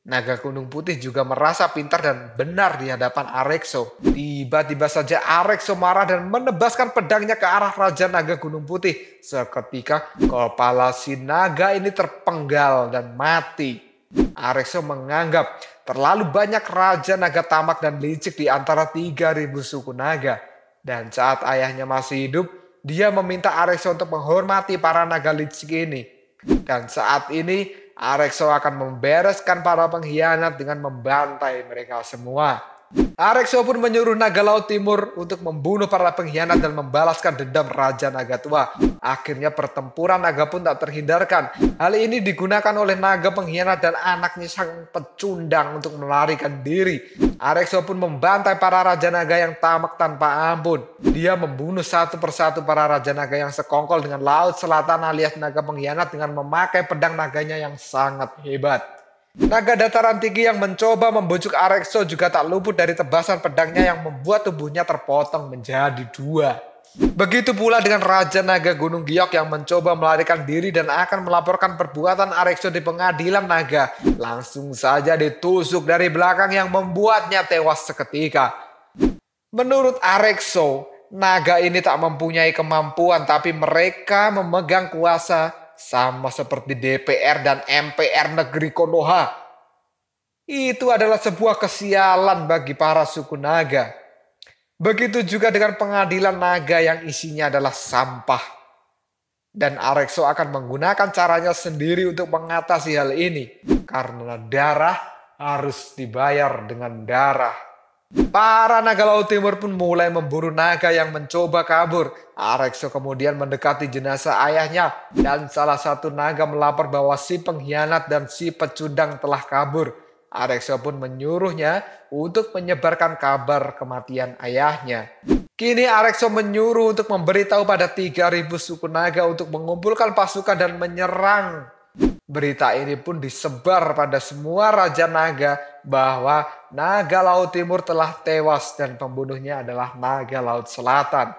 Naga Gunung Putih juga merasa pintar dan benar di hadapan Arekso. Tiba-tiba saja Arekso marah dan menebaskan pedangnya ke arah Raja Naga Gunung Putih. Seketika kepala si naga ini terpenggal dan mati. Arekso menganggap terlalu banyak Raja Naga tamak dan licik di antara 3.000 suku naga. Dan saat ayahnya masih hidup, dia meminta Arekso untuk menghormati para naga licik ini. Dan saat ini Arekso akan membereskan para pengkhianat dengan membantai mereka semua. Arekso pun menyuruh naga laut timur untuk membunuh para pengkhianat dan membalaskan dendam Raja Naga Tua. Akhirnya pertempuran naga pun tak terhindarkan. Hal ini digunakan oleh naga pengkhianat dan anaknya sang pecundang untuk melarikan diri. Arekso pun membantai para Raja Naga yang tamak tanpa ampun. Dia membunuh satu persatu para Raja Naga yang sekongkol dengan Laut Selatan alias naga pengkhianat dengan memakai pedang naganya yang sangat hebat. Naga dataran tinggi yang mencoba membujuk Arekso juga tak luput dari tebasan pedangnya yang membuat tubuhnya terpotong menjadi 2. Begitu pula dengan Raja Naga Gunung Giok yang mencoba melarikan diri dan akan melaporkan perbuatan Arekso di pengadilan naga. Langsung saja ditusuk dari belakang yang membuatnya tewas seketika. Menurut Arekso, naga ini tak mempunyai kemampuan tapi mereka memegang kuasa sama seperti DPR dan MPR negeri Konoha. Itu adalah sebuah kesialan bagi para suku naga. Begitu juga dengan pengadilan naga yang isinya adalah sampah. Dan Arekso akan menggunakan caranya sendiri untuk mengatasi hal ini. Karena darah harus dibayar dengan darah. Para naga laut timur pun mulai memburu naga yang mencoba kabur. Arekso kemudian mendekati jenazah ayahnya dan salah satu naga melapor bahwa si pengkhianat dan si pecundang telah kabur. Arekso pun menyuruhnya untuk menyebarkan kabar kematian ayahnya. Kini Arekso menyuruh untuk memberitahu pada 3.000 suku naga untuk mengumpulkan pasukan dan menyerang. Berita ini pun disebar pada semua Raja Naga bahwa Naga Laut Timur telah tewas dan pembunuhnya adalah Naga Laut Selatan.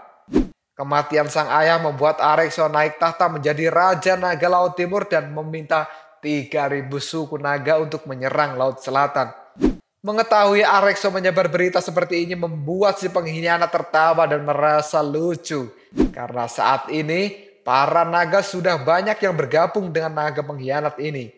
Kematian sang ayah membuat Arekso naik tahta menjadi Raja Naga Laut Timur dan meminta 3.000 suku naga untuk menyerang Laut Selatan. Mengetahui Arekso menyebar berita seperti ini membuat si pengkhianat tertawa dan merasa lucu. Karena saat ini para naga sudah banyak yang bergabung dengan naga pengkhianat ini.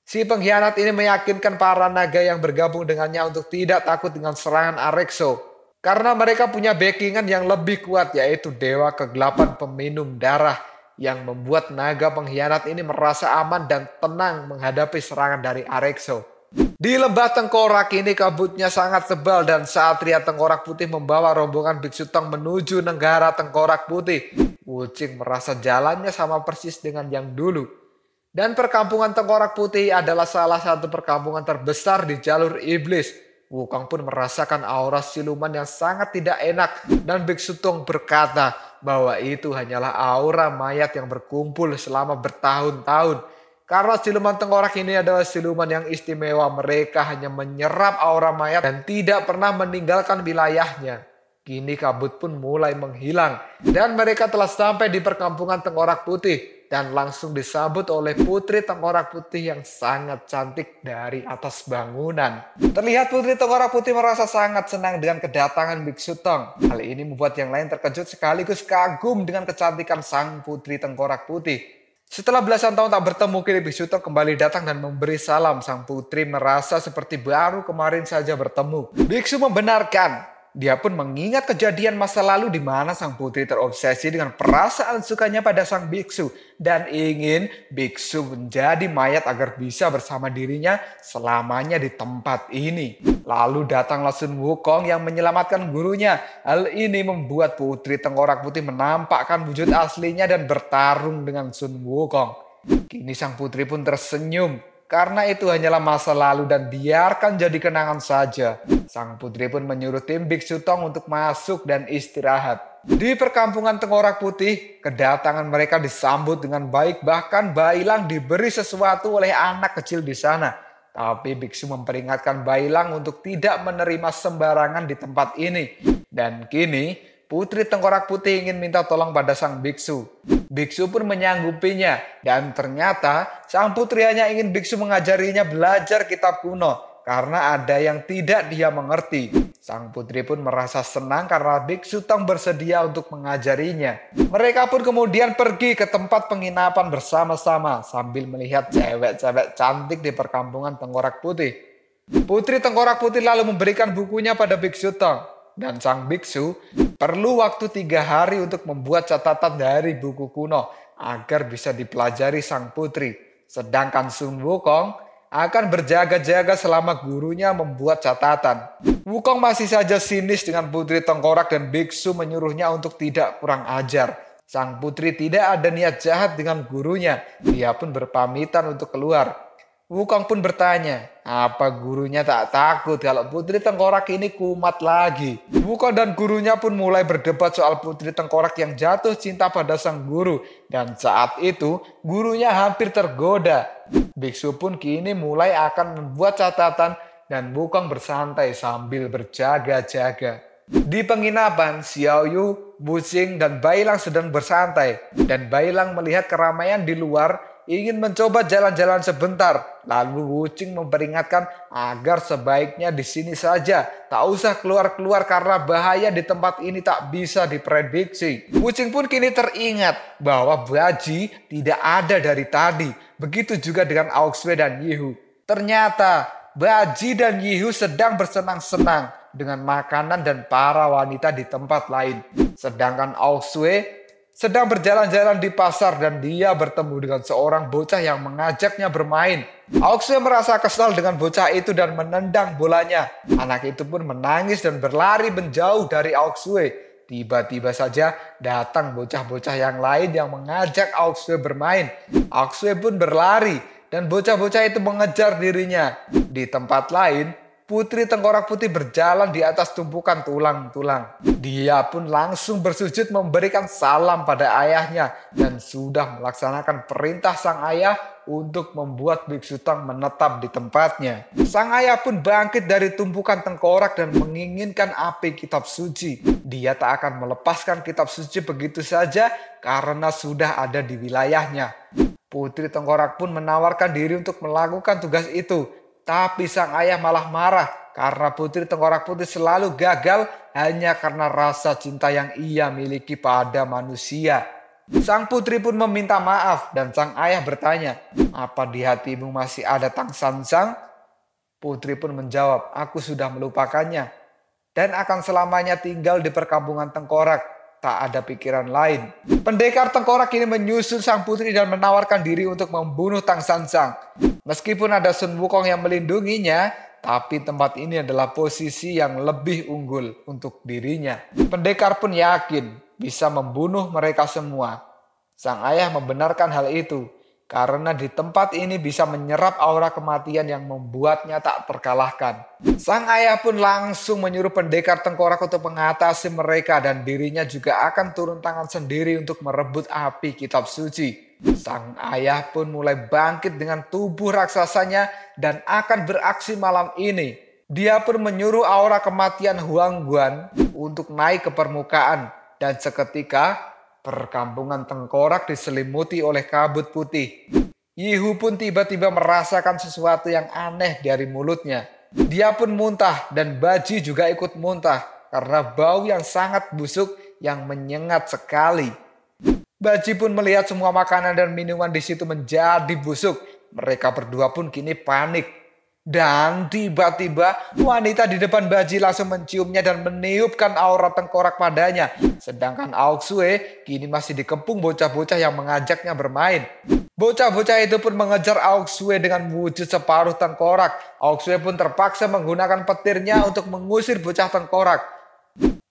Si pengkhianat ini meyakinkan para naga yang bergabung dengannya untuk tidak takut dengan serangan Arekso. Karena mereka punya backingan yang lebih kuat yaitu Dewa Kegelapan Peminum Darah. Yang membuat naga pengkhianat ini merasa aman dan tenang menghadapi serangan dari Arekso. Di lembah Tengkorak ini kabutnya sangat tebal dan Satria Tengkorak Putih membawa rombongan Biksu Tong menuju negara Tengkorak Putih. Wuching merasa jalannya sama persis dengan yang dulu. Dan perkampungan Tengkorak Putih adalah salah satu perkampungan terbesar di jalur iblis. Wukong pun merasakan aura siluman yang sangat tidak enak dan Biksu Tong berkata bahwa itu hanyalah aura mayat yang berkumpul selama bertahun-tahun. Karena siluman tengkorak ini adalah siluman yang istimewa, mereka hanya menyerap aura mayat dan tidak pernah meninggalkan wilayahnya. Kini kabut pun mulai menghilang dan mereka telah sampai di perkampungan Tengkorak Putih dan langsung disambut oleh Putri Tengkorak Putih yang sangat cantik dari atas bangunan. Terlihat Putri Tengkorak Putih merasa sangat senang dengan kedatangan Biksu Tong. Hal ini membuat yang lain terkejut sekaligus kagum dengan kecantikan sang Putri Tengkorak Putih. Setelah belasan tahun tak bertemu, kini Biksu Tong kembali datang dan memberi salam. Sang putri merasa seperti baru kemarin saja bertemu. Biksu membenarkan. Dia pun mengingat kejadian masa lalu di mana sang putri terobsesi dengan perasaan sukanya pada sang biksu dan ingin biksu menjadi mayat agar bisa bersama dirinya selamanya di tempat ini. Lalu datanglah Sun Wukong yang menyelamatkan gurunya. Hal ini membuat Putri Tengkorak Putih menampakkan wujud aslinya dan bertarung dengan Sun Wukong. Kini sang putri pun tersenyum. Karena itu hanyalah masa lalu dan biarkan jadi kenangan saja. Sang putri pun menyuruh tim Biksu Tong untuk masuk dan istirahat. Di perkampungan Tengkorak Putih, kedatangan mereka disambut dengan baik. Bahkan Bailang diberi sesuatu oleh anak kecil di sana. Tapi Biksu memperingatkan Bailang untuk tidak menerima sembarangan di tempat ini. Dan kini Putri Tengkorak Putih ingin minta tolong pada sang biksu. Biksu pun menyanggupinya dan ternyata sang putri hanya ingin biksu mengajarinya belajar kitab kuno karena ada yang tidak dia mengerti. Sang putri pun merasa senang karena biksu Tong bersedia untuk mengajarinya. Mereka pun kemudian pergi ke tempat penginapan bersama-sama sambil melihat cewek-cewek cantik di perkampungan Tengkorak Putih. Putri Tengkorak Putih lalu memberikan bukunya pada biksu Tong. Dan sang biksu perlu waktu 3 hari untuk membuat catatan dari buku kuno agar bisa dipelajari sang putri. Sedangkan Sun Wukong akan berjaga-jaga selama gurunya membuat catatan. Wukong masih saja sinis dengan putri tengkorak dan biksu menyuruhnya untuk tidak kurang ajar. Sang putri tidak ada niat jahat dengan gurunya. Dia pun berpamitan untuk keluar. Wukong pun bertanya, apa gurunya tak takut kalau putri tengkorak ini kumat lagi? Wukong dan gurunya pun mulai berdebat soal putri tengkorak yang jatuh cinta pada sang guru. Dan saat itu gurunya hampir tergoda. Biksu pun kini mulai akan membuat catatan dan Wukong bersantai sambil berjaga-jaga. Di penginapan, Xiaoyu, Wuxing, dan Bailang sedang bersantai. Dan Bailang melihat keramaian di luar ingin mencoba jalan-jalan sebentar. Lalu Wuxing memperingatkan agar sebaiknya di sini saja. Tak usah keluar-keluar karena bahaya di tempat ini tak bisa diprediksi. Wuxing pun kini teringat bahwa Baji tidak ada dari tadi. Begitu juga dengan Aoxue dan Yihu. Ternyata Baji dan Yihu sedang bersenang-senang dengan makanan dan para wanita di tempat lain. Sedangkan Aoxue sedang berjalan-jalan di pasar dan dia bertemu dengan seorang bocah yang mengajaknya bermain. Aoxue merasa kesal dengan bocah itu dan menendang bolanya. Anak itu pun menangis dan berlari menjauh dari Aoxue. Tiba-tiba saja datang bocah-bocah yang lain yang mengajak Aoxue bermain. Aoxue pun berlari dan bocah-bocah itu mengejar dirinya. Di tempat lain, Putri Tengkorak Putih berjalan di atas tumpukan tulang-tulang. Dia pun langsung bersujud memberikan salam pada ayahnya dan sudah melaksanakan perintah sang ayah untuk membuat biksu Tong menetap di tempatnya. Sang ayah pun bangkit dari tumpukan tengkorak dan menginginkan api kitab suci. Dia tak akan melepaskan kitab suci begitu saja karena sudah ada di wilayahnya. Putri Tengkorak pun menawarkan diri untuk melakukan tugas itu. Tapi sang ayah malah marah karena Putri Tengkorak Putih selalu gagal hanya karena rasa cinta yang ia miliki pada manusia. Sang putri pun meminta maaf dan sang ayah bertanya, apa di hatimu masih ada Tang Sansang? Putri pun menjawab, aku sudah melupakannya dan akan selamanya tinggal di perkampungan Tengkorak. Tak ada pikiran lain. Pendekar Tengkorak ini menyusul sang putri dan menawarkan diri untuk membunuh Tang Sansang. Meskipun ada Sun Wukong yang melindunginya, tapi tempat ini adalah posisi yang lebih unggul untuk dirinya. Pendekar pun yakin bisa membunuh mereka semua. Sang ayah membenarkan hal itu karena di tempat ini bisa menyerap aura kematian yang membuatnya tak terkalahkan. Sang ayah pun langsung menyuruh pendekar tengkorak untuk mengatasi mereka dan dirinya juga akan turun tangan sendiri untuk merebut api kitab suci. Sang ayah pun mulai bangkit dengan tubuh raksasanya dan akan beraksi malam ini. Dia pun menyuruh aura kematian Huang Guan untuk naik ke permukaan dan seketika perkampungan tengkorak diselimuti oleh kabut putih. Yihu pun tiba-tiba merasakan sesuatu yang aneh dari mulutnya. Dia pun muntah dan Baji juga ikut muntah karena bau yang sangat busuk yang menyengat sekali. Baji pun melihat semua makanan dan minuman di situ menjadi busuk. Mereka berdua pun kini panik. Dan tiba-tiba wanita di depan Baji langsung menciumnya dan meniupkan aura tengkorak padanya. Sedangkan Aoxue kini masih dikepung bocah-bocah yang mengajaknya bermain. Bocah-bocah itu pun mengejar Aoxue dengan wujud separuh tengkorak. Aoxue pun terpaksa menggunakan petirnya untuk mengusir bocah tengkorak.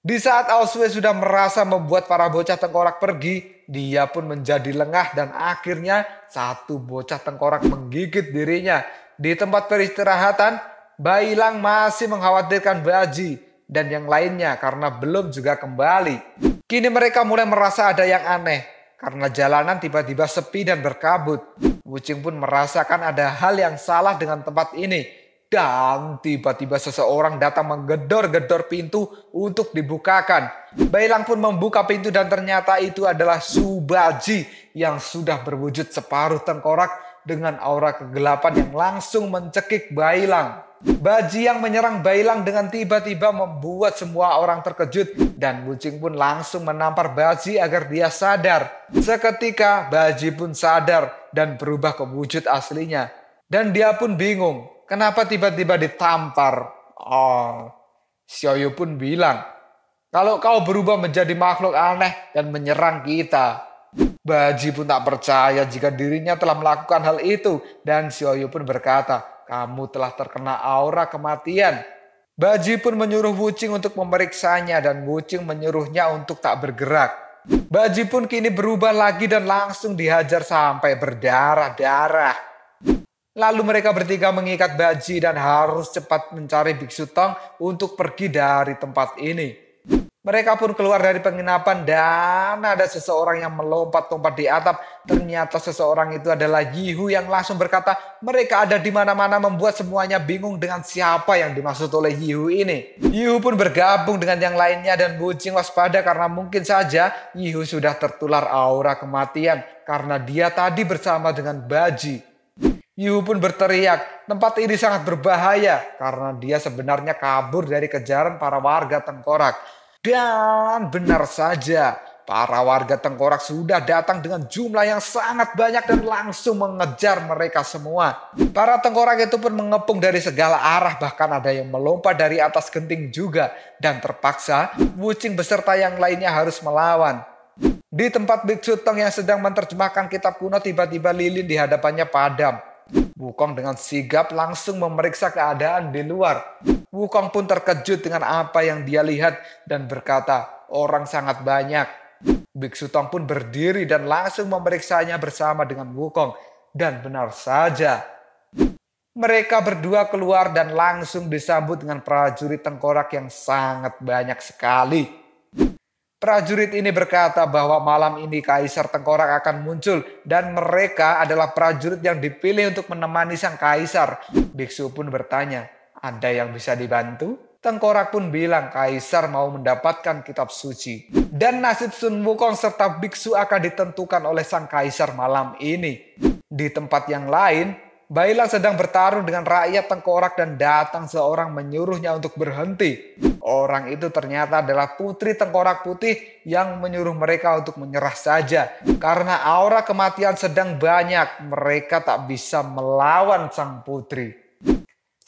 Di saat Aoxue sudah merasa membuat para bocah tengkorak pergi, dia pun menjadi lengah dan akhirnya satu bocah tengkorak menggigit dirinya. Di tempat peristirahatan, Bailang masih mengkhawatirkan Baji dan yang lainnya karena belum juga kembali. Kini mereka mulai merasa ada yang aneh karena jalanan tiba-tiba sepi dan berkabut. Wuxing pun merasakan ada hal yang salah dengan tempat ini. Dan tiba-tiba seseorang datang menggedor-gedor pintu untuk dibukakan. Bailang pun membuka pintu dan ternyata itu adalah Subaji yang sudah berwujud separuh tengkorak dengan aura kegelapan yang langsung mencekik Bailang. Baji yang menyerang Bailang dengan tiba-tiba membuat semua orang terkejut dan Wuching pun langsung menampar Baji agar dia sadar. Seketika Baji pun sadar dan berubah ke wujud aslinya. Dan dia pun bingung. Kenapa tiba-tiba ditampar? Oh, Xiaoyu pun bilang, kalau kau berubah menjadi makhluk aneh dan menyerang kita. Baji pun tak percaya jika dirinya telah melakukan hal itu. Dan Xiaoyu pun berkata, kamu telah terkena aura kematian. Baji pun menyuruh Wuching untuk memeriksanya dan Wuching menyuruhnya untuk tak bergerak. Baji pun kini berubah lagi dan langsung dihajar sampai berdarah-darah. Lalu mereka bertiga mengikat Baji dan harus cepat mencari Biksu Tong untuk pergi dari tempat ini. Mereka pun keluar dari penginapan dan ada seseorang yang melompat-lompat di atap. Ternyata seseorang itu adalah Yihu yang langsung berkata, mereka ada di mana-mana, membuat semuanya bingung dengan siapa yang dimaksud oleh Yihu ini. Yihu pun bergabung dengan yang lainnya dan Wuching waspada karena mungkin saja Yihu sudah tertular aura kematian karena dia tadi bersama dengan Baji. Yihu pun berteriak, tempat ini sangat berbahaya karena dia sebenarnya kabur dari kejaran para warga tengkorak. Dan benar saja, para warga tengkorak sudah datang dengan jumlah yang sangat banyak dan langsung mengejar mereka semua. Para tengkorak itu pun mengepung dari segala arah, bahkan ada yang melompat dari atas genting juga. Dan terpaksa, Wuching beserta yang lainnya harus melawan. Di tempat Biksu Tong yang sedang menerjemahkan kitab kuno, tiba-tiba lilin di hadapannya padam. Wukong dengan sigap langsung memeriksa keadaan di luar. Wukong pun terkejut dengan apa yang dia lihat dan berkata, orang sangat banyak. Biksu Tong pun berdiri dan langsung memeriksanya bersama dengan Wukong. Dan benar saja, mereka berdua keluar dan langsung disambut dengan prajurit tengkorak yang sangat banyak sekali. Prajurit ini berkata bahwa malam ini Kaisar Tengkorak akan muncul dan mereka adalah prajurit yang dipilih untuk menemani sang Kaisar. Biksu pun bertanya, ada yang bisa dibantu? Tengkorak pun bilang Kaisar mau mendapatkan kitab suci. Dan nasib Sun Wukong serta Biksu akan ditentukan oleh sang Kaisar malam ini. Di tempat yang lain, Bailang sedang bertarung dengan rakyat tengkorak dan datang seorang menyuruhnya untuk berhenti. Orang itu ternyata adalah putri tengkorak putih yang menyuruh mereka untuk menyerah saja. Karena aura kematian sedang banyak, mereka tak bisa melawan sang putri.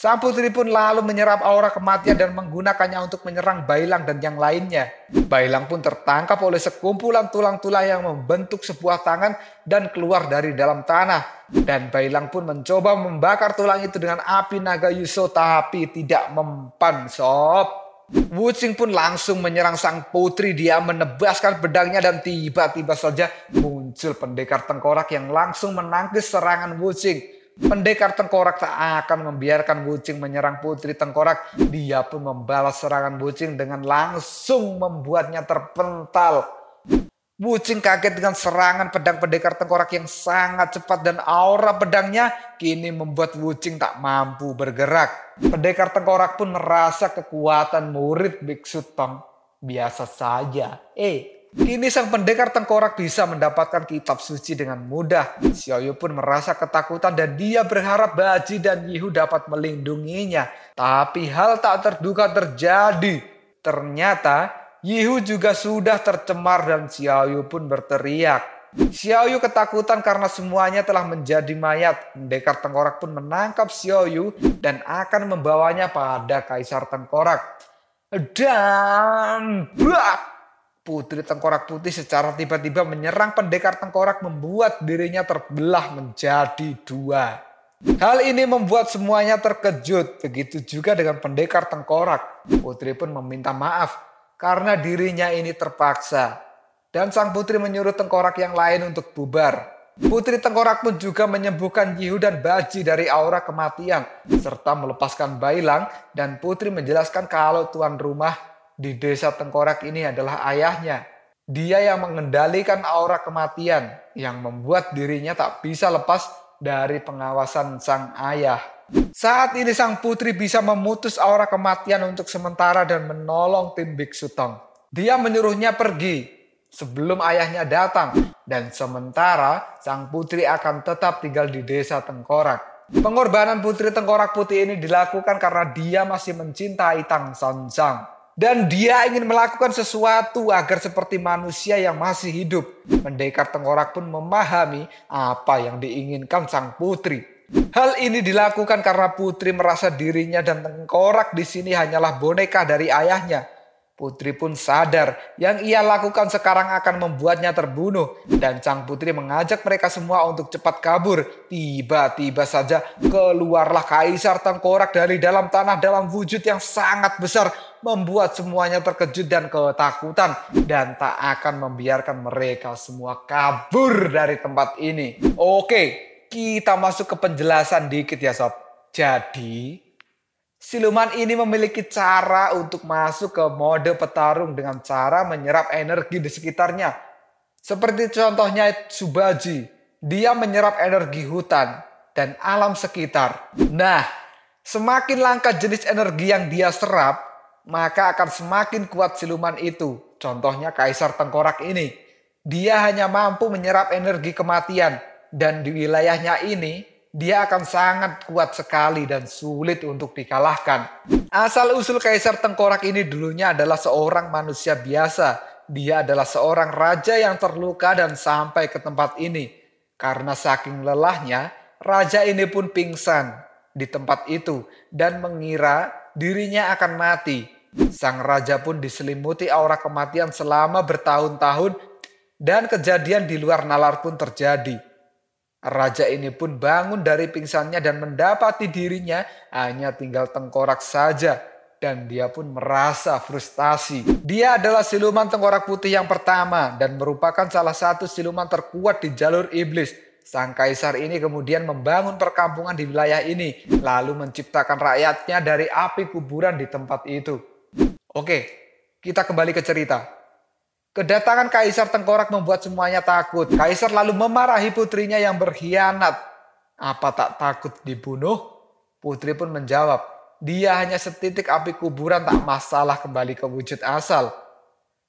Sang putri pun lalu menyerap aura kematian dan menggunakannya untuk menyerang Bailang dan yang lainnya. Bailang pun tertangkap oleh sekumpulan tulang-tulang yang membentuk sebuah tangan dan keluar dari dalam tanah. Dan Bailang pun mencoba membakar tulang itu dengan api naga Yuso tapi tidak mempan sob. Wuching pun langsung menyerang sang putri. Dia menebaskan pedangnya dan tiba-tiba saja muncul pendekar tengkorak yang langsung menangkis serangan Wuching. Pendekar tengkorak tak akan membiarkan Wuching menyerang putri tengkorak. Dia pun membalas serangan Wuching dengan langsung membuatnya terpental. Wuching kaget dengan serangan pedang pendekar tengkorak yang sangat cepat dan aura pedangnya kini membuat Wuching tak mampu bergerak. Pendekar tengkorak pun merasa kekuatan murid Biksu Tong biasa saja. Kini sang pendekar tengkorak bisa mendapatkan kitab suci dengan mudah. Xiaoyu pun merasa ketakutan dan dia berharap Baji dan Yihu dapat melindunginya. Tapi hal tak terduga terjadi. Ternyata Yihu juga sudah tercemar dan Xiaoyu pun berteriak. Xiaoyu ketakutan karena semuanya telah menjadi mayat. Pendekar tengkorak pun menangkap Xiaoyu dan akan membawanya pada Kaisar Tengkorak. Dan putri tengkorak putih secara tiba-tiba menyerang pendekar tengkorak membuat dirinya terbelah menjadi dua. Hal ini membuat semuanya terkejut. Begitu juga dengan pendekar tengkorak. Putri pun meminta maaf karena dirinya ini terpaksa. Dan sang putri menyuruh tengkorak yang lain untuk bubar. Putri tengkorak pun juga menyembuhkan Yihu dan Baji dari aura kematian. Serta melepaskan Bailang dan putri menjelaskan kalau tuan rumah di desa tengkorak ini adalah ayahnya. Dia yang mengendalikan aura kematian yang membuat dirinya tak bisa lepas dari pengawasan sang ayah. Saat ini sang putri bisa memutus aura kematian untuk sementara dan menolong tim Biksu Tong. Dia menyuruhnya pergi sebelum ayahnya datang, dan sementara sang putri akan tetap tinggal di desa Tengkorak. Pengorbanan putri Tengkorak Putih ini dilakukan karena dia masih mencintai Tang Sonsang. Dan dia ingin melakukan sesuatu agar seperti manusia yang masih hidup. Pendekar Tengkorak pun memahami apa yang diinginkan sang putri. Hal ini dilakukan karena putri merasa dirinya dan Tengkorak di sini hanyalah boneka dari ayahnya. Putri pun sadar yang ia lakukan sekarang akan membuatnya terbunuh. Dan sang putri mengajak mereka semua untuk cepat kabur. Tiba-tiba saja keluarlah Kaisar Tengkorak dari dalam tanah dalam wujud yang sangat besar. Membuat semuanya terkejut dan ketakutan. Dan tak akan membiarkan mereka semua kabur dari tempat ini. Oke, kita masuk ke penjelasan dikit ya sob. Jadi siluman ini memiliki cara untuk masuk ke mode petarung dengan cara menyerap energi di sekitarnya. Seperti contohnya Subaji, dia menyerap energi hutan dan alam sekitar. Nah, semakin langka jenis energi yang dia serap, maka akan semakin kuat siluman itu. Contohnya Kaisar Tengkorak ini. Dia hanya mampu menyerap energi kematian. Dan di wilayahnya ini, dia akan sangat kuat sekali dan sulit untuk dikalahkan. Asal-usul Kaisar Tengkorak ini dulunya adalah seorang manusia biasa. Dia adalah seorang raja yang terluka dan sampai ke tempat ini. Karena saking lelahnya, raja ini pun pingsan di tempat itu dan mengira dirinya akan mati. Sang raja pun diselimuti aura kematian selama bertahun-tahun dan kejadian di luar nalar pun terjadi. Raja ini pun bangun dari pingsannya dan mendapati dirinya hanya tinggal Tengkorak saja. Dan dia pun merasa frustasi. Dia adalah siluman Tengkorak Putih yang pertama dan merupakan salah satu siluman terkuat di jalur iblis. Sang kaisar ini kemudian membangun perkampungan di wilayah ini. Lalu menciptakan rakyatnya dari api kuburan di tempat itu. Oke, kita kembali ke cerita. Kedatangan Kaisar Tengkorak membuat semuanya takut. Kaisar lalu memarahi putrinya yang berkhianat. Apa tak takut dibunuh? Putri pun menjawab, dia hanya setitik api kuburan, tak masalah kembali ke wujud asal.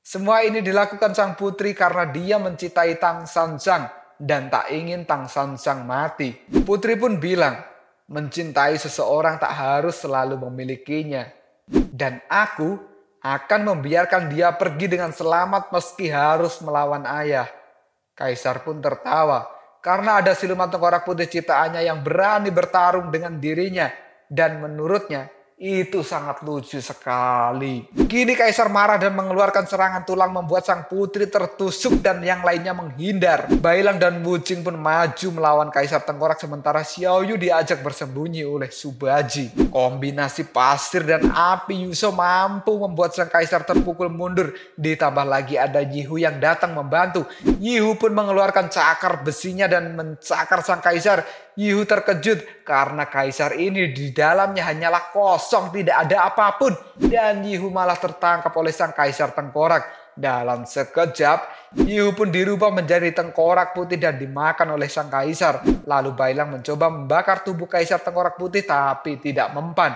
Semua ini dilakukan sang putri karena dia mencintai Tang Sonsang dan tak ingin Tang Sonsang mati. Putri pun bilang, mencintai seseorang tak harus selalu memilikinya. Dan aku akan membiarkan dia pergi dengan selamat meski harus melawan ayah. Kaisar pun tertawa karena ada siluman Tengkorak Putih ciptaannya yang berani bertarung dengan dirinya. Dan menurutnya itu sangat lucu sekali. Kini Kaisar marah dan mengeluarkan serangan tulang membuat sang putri tertusuk dan yang lainnya menghindar. Bailang dan Wuching pun maju melawan Kaisar Tengkorak sementara Xiaoyu diajak bersembunyi oleh Subaji. Kombinasi pasir dan api Yuso mampu membuat sang kaisar terpukul mundur. Ditambah lagi ada Yihu yang datang membantu. Yihu pun mengeluarkan cakar besinya dan mencakar sang kaisar. Yihu terkejut karena kaisar ini di dalamnya hanyalah kosong, tidak ada apapun. Dan Yihu malah tertangkap oleh sang kaisar Tengkorak. Dalam sekejap, Yihu pun dirubah menjadi Tengkorak Putih dan dimakan oleh sang kaisar. Lalu Bailang mencoba membakar tubuh Kaisar Tengkorak Putih tapi tidak mempan.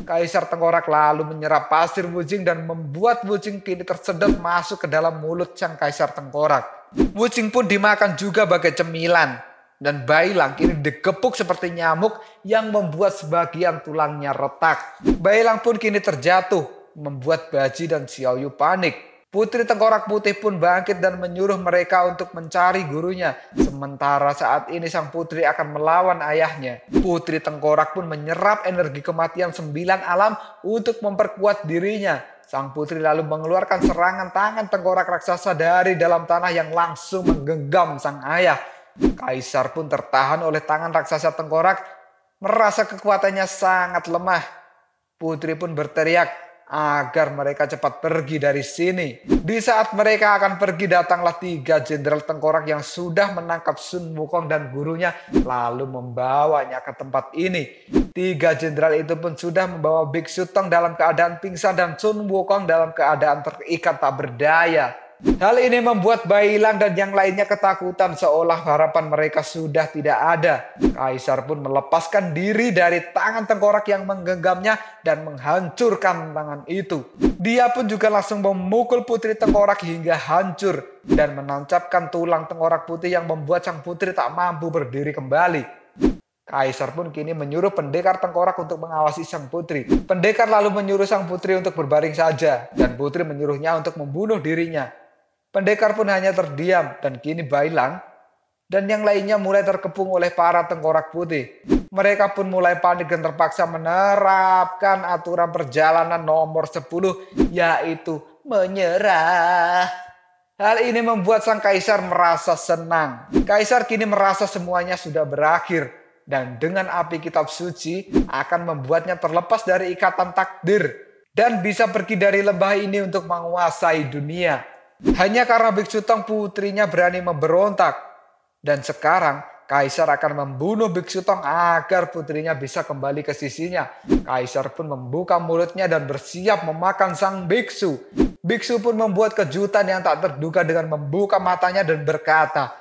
Kaisar Tengkorak lalu menyerap pasir Wuching dan membuat Wuching kini tersedot masuk ke dalam mulut sang Kaisar Tengkorak. Wuching pun dimakan juga bagai cemilan. Dan Bailang kini digepuk seperti nyamuk yang membuat sebagian tulangnya retak. Bailang pun kini terjatuh, membuat Baji dan Xiaoyu panik. Putri Tengkorak Putih pun bangkit dan menyuruh mereka untuk mencari gurunya. Sementara saat ini sang putri akan melawan ayahnya. Putri Tengkorak pun menyerap energi kematian 9 alam untuk memperkuat dirinya. Sang putri lalu mengeluarkan serangan tangan Tengkorak raksasa dari dalam tanah yang langsung menggenggam sang ayah. Kaisar pun tertahan oleh tangan raksasa Tengkorak, merasa kekuatannya sangat lemah. Putri pun berteriak agar mereka cepat pergi dari sini. Di saat mereka akan pergi, datanglah 3 jenderal Tengkorak yang sudah menangkap Sun Wukong dan gurunya, lalu membawanya ke tempat ini. 3 jenderal itu pun sudah membawa Biksu Tong dalam keadaan pingsan dan Sun Wukong dalam keadaan terikat tak berdaya. Hal ini membuat Bailang dan yang lainnya ketakutan seolah harapan mereka sudah tidak ada. Kaisar pun melepaskan diri dari tangan tengkorak yang menggenggamnya dan menghancurkan tangan itu. Dia pun juga langsung memukul putri tengkorak hingga hancur dan menancapkan tulang tengkorak putih yang membuat sang putri tak mampu berdiri kembali. Kaisar pun kini menyuruh pendekar tengkorak untuk mengawasi sang putri. Pendekar lalu menyuruh sang putri untuk berbaring saja dan putri menyuruhnya untuk membunuh dirinya. Pendekar pun hanya terdiam dan kini Bailang dan yang lainnya mulai terkepung oleh para tengkorak putih. Mereka pun mulai panik dan terpaksa menerapkan aturan perjalanan nomor 10 yaitu menyerah. Hal ini membuat sang kaisar merasa senang. Kaisar kini merasa semuanya sudah berakhir. Dan dengan api kitab suci akan membuatnya terlepas dari ikatan takdir. Dan bisa pergi dari lembah ini untuk menguasai dunia. Hanya karena Biksu Tong putrinya berani memberontak. Dan sekarang Kaisar akan membunuh Biksu Tong agar putrinya bisa kembali ke sisinya. Kaisar pun membuka mulutnya dan bersiap memakan sang biksu. Biksu pun membuat kejutan yang tak terduga dengan membuka matanya dan berkata,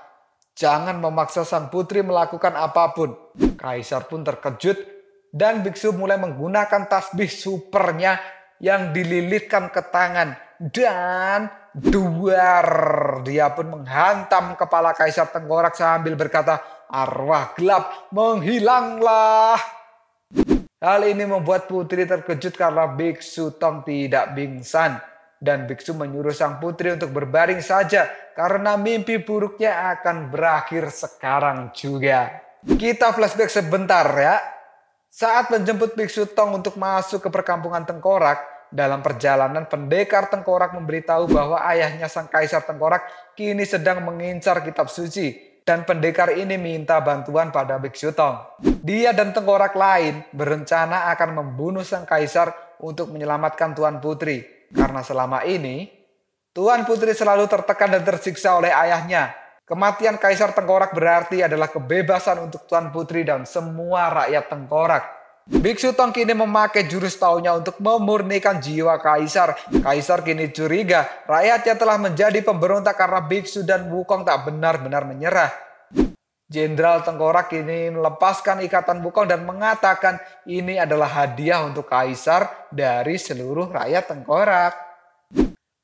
"Jangan memaksa sang putri melakukan apapun." Kaisar pun terkejut dan biksu mulai menggunakan tasbih supernya yang dililitkan ke tangan. Dan duar, dia pun menghantam kepala Kaisar Tengkorak sambil berkata, "Arwah gelap, menghilanglah." Hal ini membuat putri terkejut karena Biksu Tong tidak pingsan. Dan biksu menyuruh sang putri untuk berbaring saja karena mimpi buruknya akan berakhir sekarang juga. Kita flashback sebentar ya. Saat menjemput Biksu Tong untuk masuk ke perkampungan Tengkorak, dalam perjalanan pendekar Tengkorak memberitahu bahwa ayahnya sang Kaisar Tengkorak kini sedang mengincar kitab suci. Dan pendekar ini minta bantuan pada Biksu Tong. Dia dan Tengkorak lain berencana akan membunuh sang Kaisar untuk menyelamatkan Tuan Putri. Karena selama ini, Tuan Putri selalu tertekan dan tersiksa oleh ayahnya. Kematian Kaisar Tengkorak berarti adalah kebebasan untuk Tuan Putri dan semua rakyat Tengkorak. Biksu Tong kini memakai jurus taunya untuk memurnikan jiwa Kaisar. Kaisar kini curiga rakyatnya telah menjadi pemberontak karena Biksu dan Wukong tak benar-benar menyerah. Jenderal Tengkorak kini melepaskan ikatan Wukong dan mengatakan ini adalah hadiah untuk Kaisar dari seluruh rakyat Tengkorak.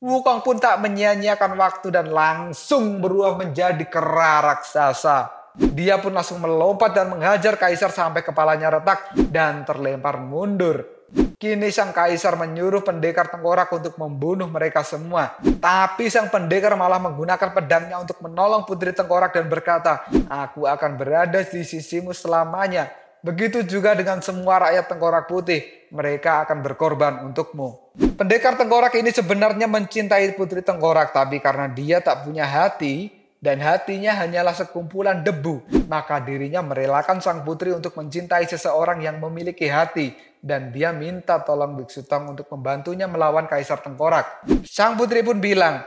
Wukong pun tak menyia-nyiakan waktu dan langsung berubah menjadi kera raksasa. Dia pun langsung melompat dan menghajar Kaisar sampai kepalanya retak dan terlempar mundur. Kini sang Kaisar menyuruh pendekar Tengkorak untuk membunuh mereka semua. Tapi sang pendekar malah menggunakan pedangnya untuk menolong putri Tengkorak dan berkata, "Aku akan berada di sisimu selamanya. Begitu juga dengan semua rakyat Tengkorak Putih. Mereka akan berkorban untukmu." Pendekar Tengkorak ini sebenarnya mencintai putri Tengkorak, tapi karena dia tak punya hati dan hatinya hanyalah sekumpulan debu, maka dirinya merelakan sang putri untuk mencintai seseorang yang memiliki hati. Dan dia minta tolong Biksu Tong untuk membantunya melawan Kaisar Tengkorak. Sang putri pun bilang,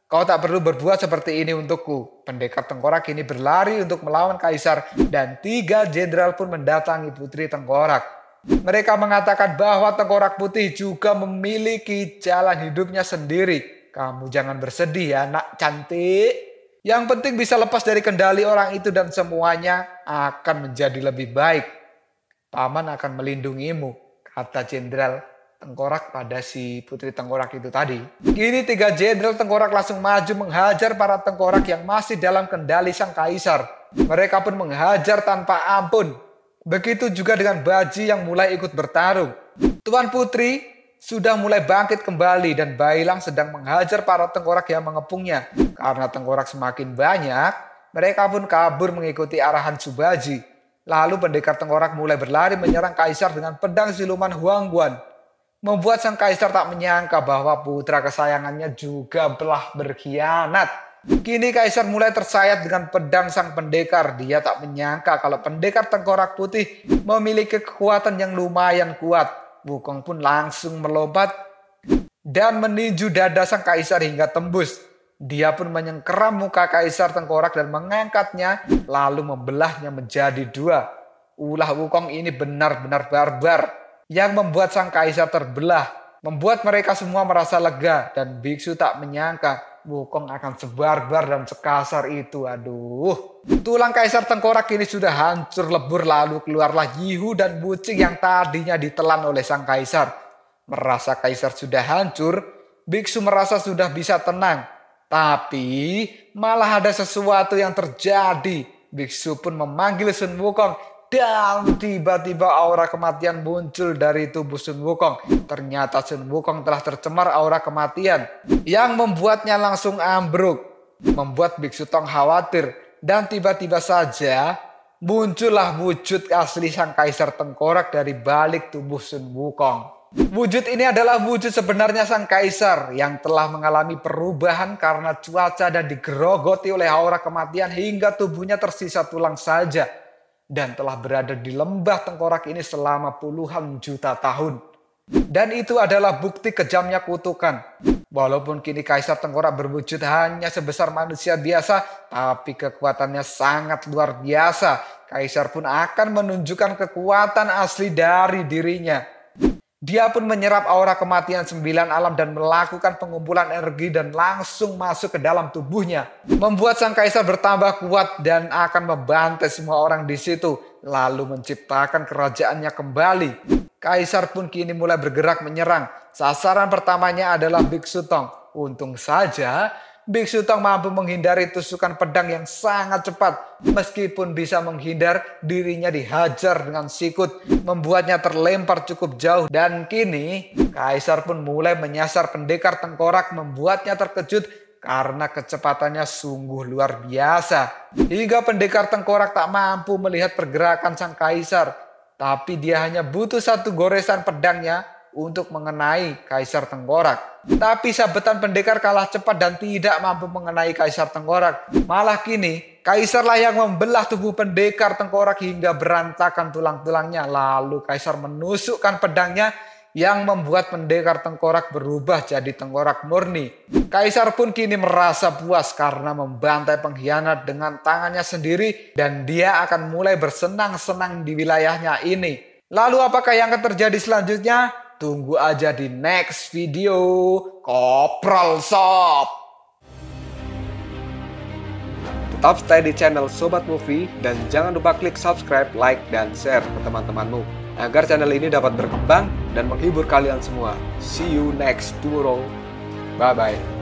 "Kau tak perlu berbuat seperti ini untukku." Pendekar Tengkorak ini berlari untuk melawan Kaisar dan 3 jenderal pun mendatangi putri Tengkorak. Mereka mengatakan bahwa Tengkorak Putih juga memiliki jalan hidupnya sendiri. "Kamu jangan bersedih ya, nak cantik. Yang penting bisa lepas dari kendali orang itu dan semuanya akan menjadi lebih baik. Paman akan melindungimu," kata Jenderal Tengkorak pada si putri Tengkorak itu tadi. Kini 3 jenderal Tengkorak langsung maju menghajar para Tengkorak yang masih dalam kendali sang Kaisar. Mereka pun menghajar tanpa ampun. Begitu juga dengan Baji yang mulai ikut bertarung. Tuan Putri sudah mulai bangkit kembali dan Bailang sedang menghajar para Tengkorak yang mengepungnya. Karena Tengkorak semakin banyak, mereka pun kabur mengikuti arahan Subaji. Lalu pendekar Tengkorak mulai berlari menyerang Kaisar dengan pedang siluman Huangguan. Membuat sang Kaisar tak menyangka bahwa putra kesayangannya juga telah berkhianat. Kini Kaisar mulai tersayat dengan pedang sang pendekar. Dia tak menyangka kalau pendekar Tengkorak Putih memiliki kekuatan yang lumayan kuat. Wukong pun langsung melompat dan meninju dada sang Kaisar hingga tembus. Dia pun menyengkeram muka Kaisar Tengkorak dan mengangkatnya lalu membelahnya menjadi 2. Ulah Wukong ini benar-benar barbar yang membuat sang Kaisar terbelah. Membuat mereka semua merasa lega dan biksu tak menyangka Wukong akan sebarbar dan sekasar itu. Aduh. Tulang Kaisar Tengkorak ini sudah hancur lebur, lalu keluarlah Yihu dan Wuqing yang tadinya ditelan oleh sang kaisar. Merasa kaisar sudah hancur, biksu merasa sudah bisa tenang. Tapi malah ada sesuatu yang terjadi. Biksu pun memanggil Sun Wukong dan tiba-tiba aura kematian muncul dari tubuh Sun Wukong. Ternyata Sun Wukong telah tercemar aura kematian yang membuatnya langsung ambruk. Membuat Biksu Tong khawatir dan tiba-tiba saja muncullah wujud asli sang Kaisar Tengkorak dari balik tubuh Sun Wukong. Wujud ini adalah wujud sebenarnya sang kaisar yang telah mengalami perubahan karena cuaca dan digerogoti oleh aura kematian hingga tubuhnya tersisa tulang saja. Dan telah berada di lembah tengkorak ini selama puluhan juta tahun. Dan itu adalah bukti kejamnya kutukan. Walaupun kini Kaisar Tengkorak berwujud hanya sebesar manusia biasa, tapi kekuatannya sangat luar biasa. Kaisar pun akan menunjukkan kekuatan asli dari dirinya. Dia pun menyerap aura kematian 9 alam dan melakukan pengumpulan energi dan langsung masuk ke dalam tubuhnya. Membuat sang kaisar bertambah kuat dan akan membantai semua orang di situ. Lalu menciptakan kerajaannya kembali. Kaisar pun kini mulai bergerak menyerang. Sasaran pertamanya adalah Biksu Tong. Untung saja Biksu Tong mampu menghindari tusukan pedang yang sangat cepat. Meskipun bisa menghindar, dirinya dihajar dengan sikut, membuatnya terlempar cukup jauh. Dan kini Kaisar pun mulai menyasar pendekar tengkorak, membuatnya terkejut karena kecepatannya sungguh luar biasa. Hingga pendekar tengkorak tak mampu melihat pergerakan sang Kaisar. Tapi dia hanya butuh satu goresan pedangnya untuk mengenai Kaisar Tengkorak. Tapi sabetan pendekar kalah cepat dan tidak mampu mengenai Kaisar Tengkorak. Malah kini Kaisarlah yang membelah tubuh pendekar Tengkorak hingga berantakan tulang-tulangnya. Lalu Kaisar menusukkan pedangnya yang membuat pendekar Tengkorak berubah jadi tengkorak murni. Kaisar pun kini merasa puas karena membantai pengkhianat dengan tangannya sendiri dan dia akan mulai bersenang-senang di wilayahnya ini. Lalu apakah yang akan terjadi selanjutnya? Tunggu aja di next video. Koprol Sob. Tetap stay di channel Sobat Movie dan jangan lupa klik subscribe, like, dan share ke teman-temanmu agar channel ini dapat berkembang dan menghibur kalian semua. See you next tomorrow. Bye-bye.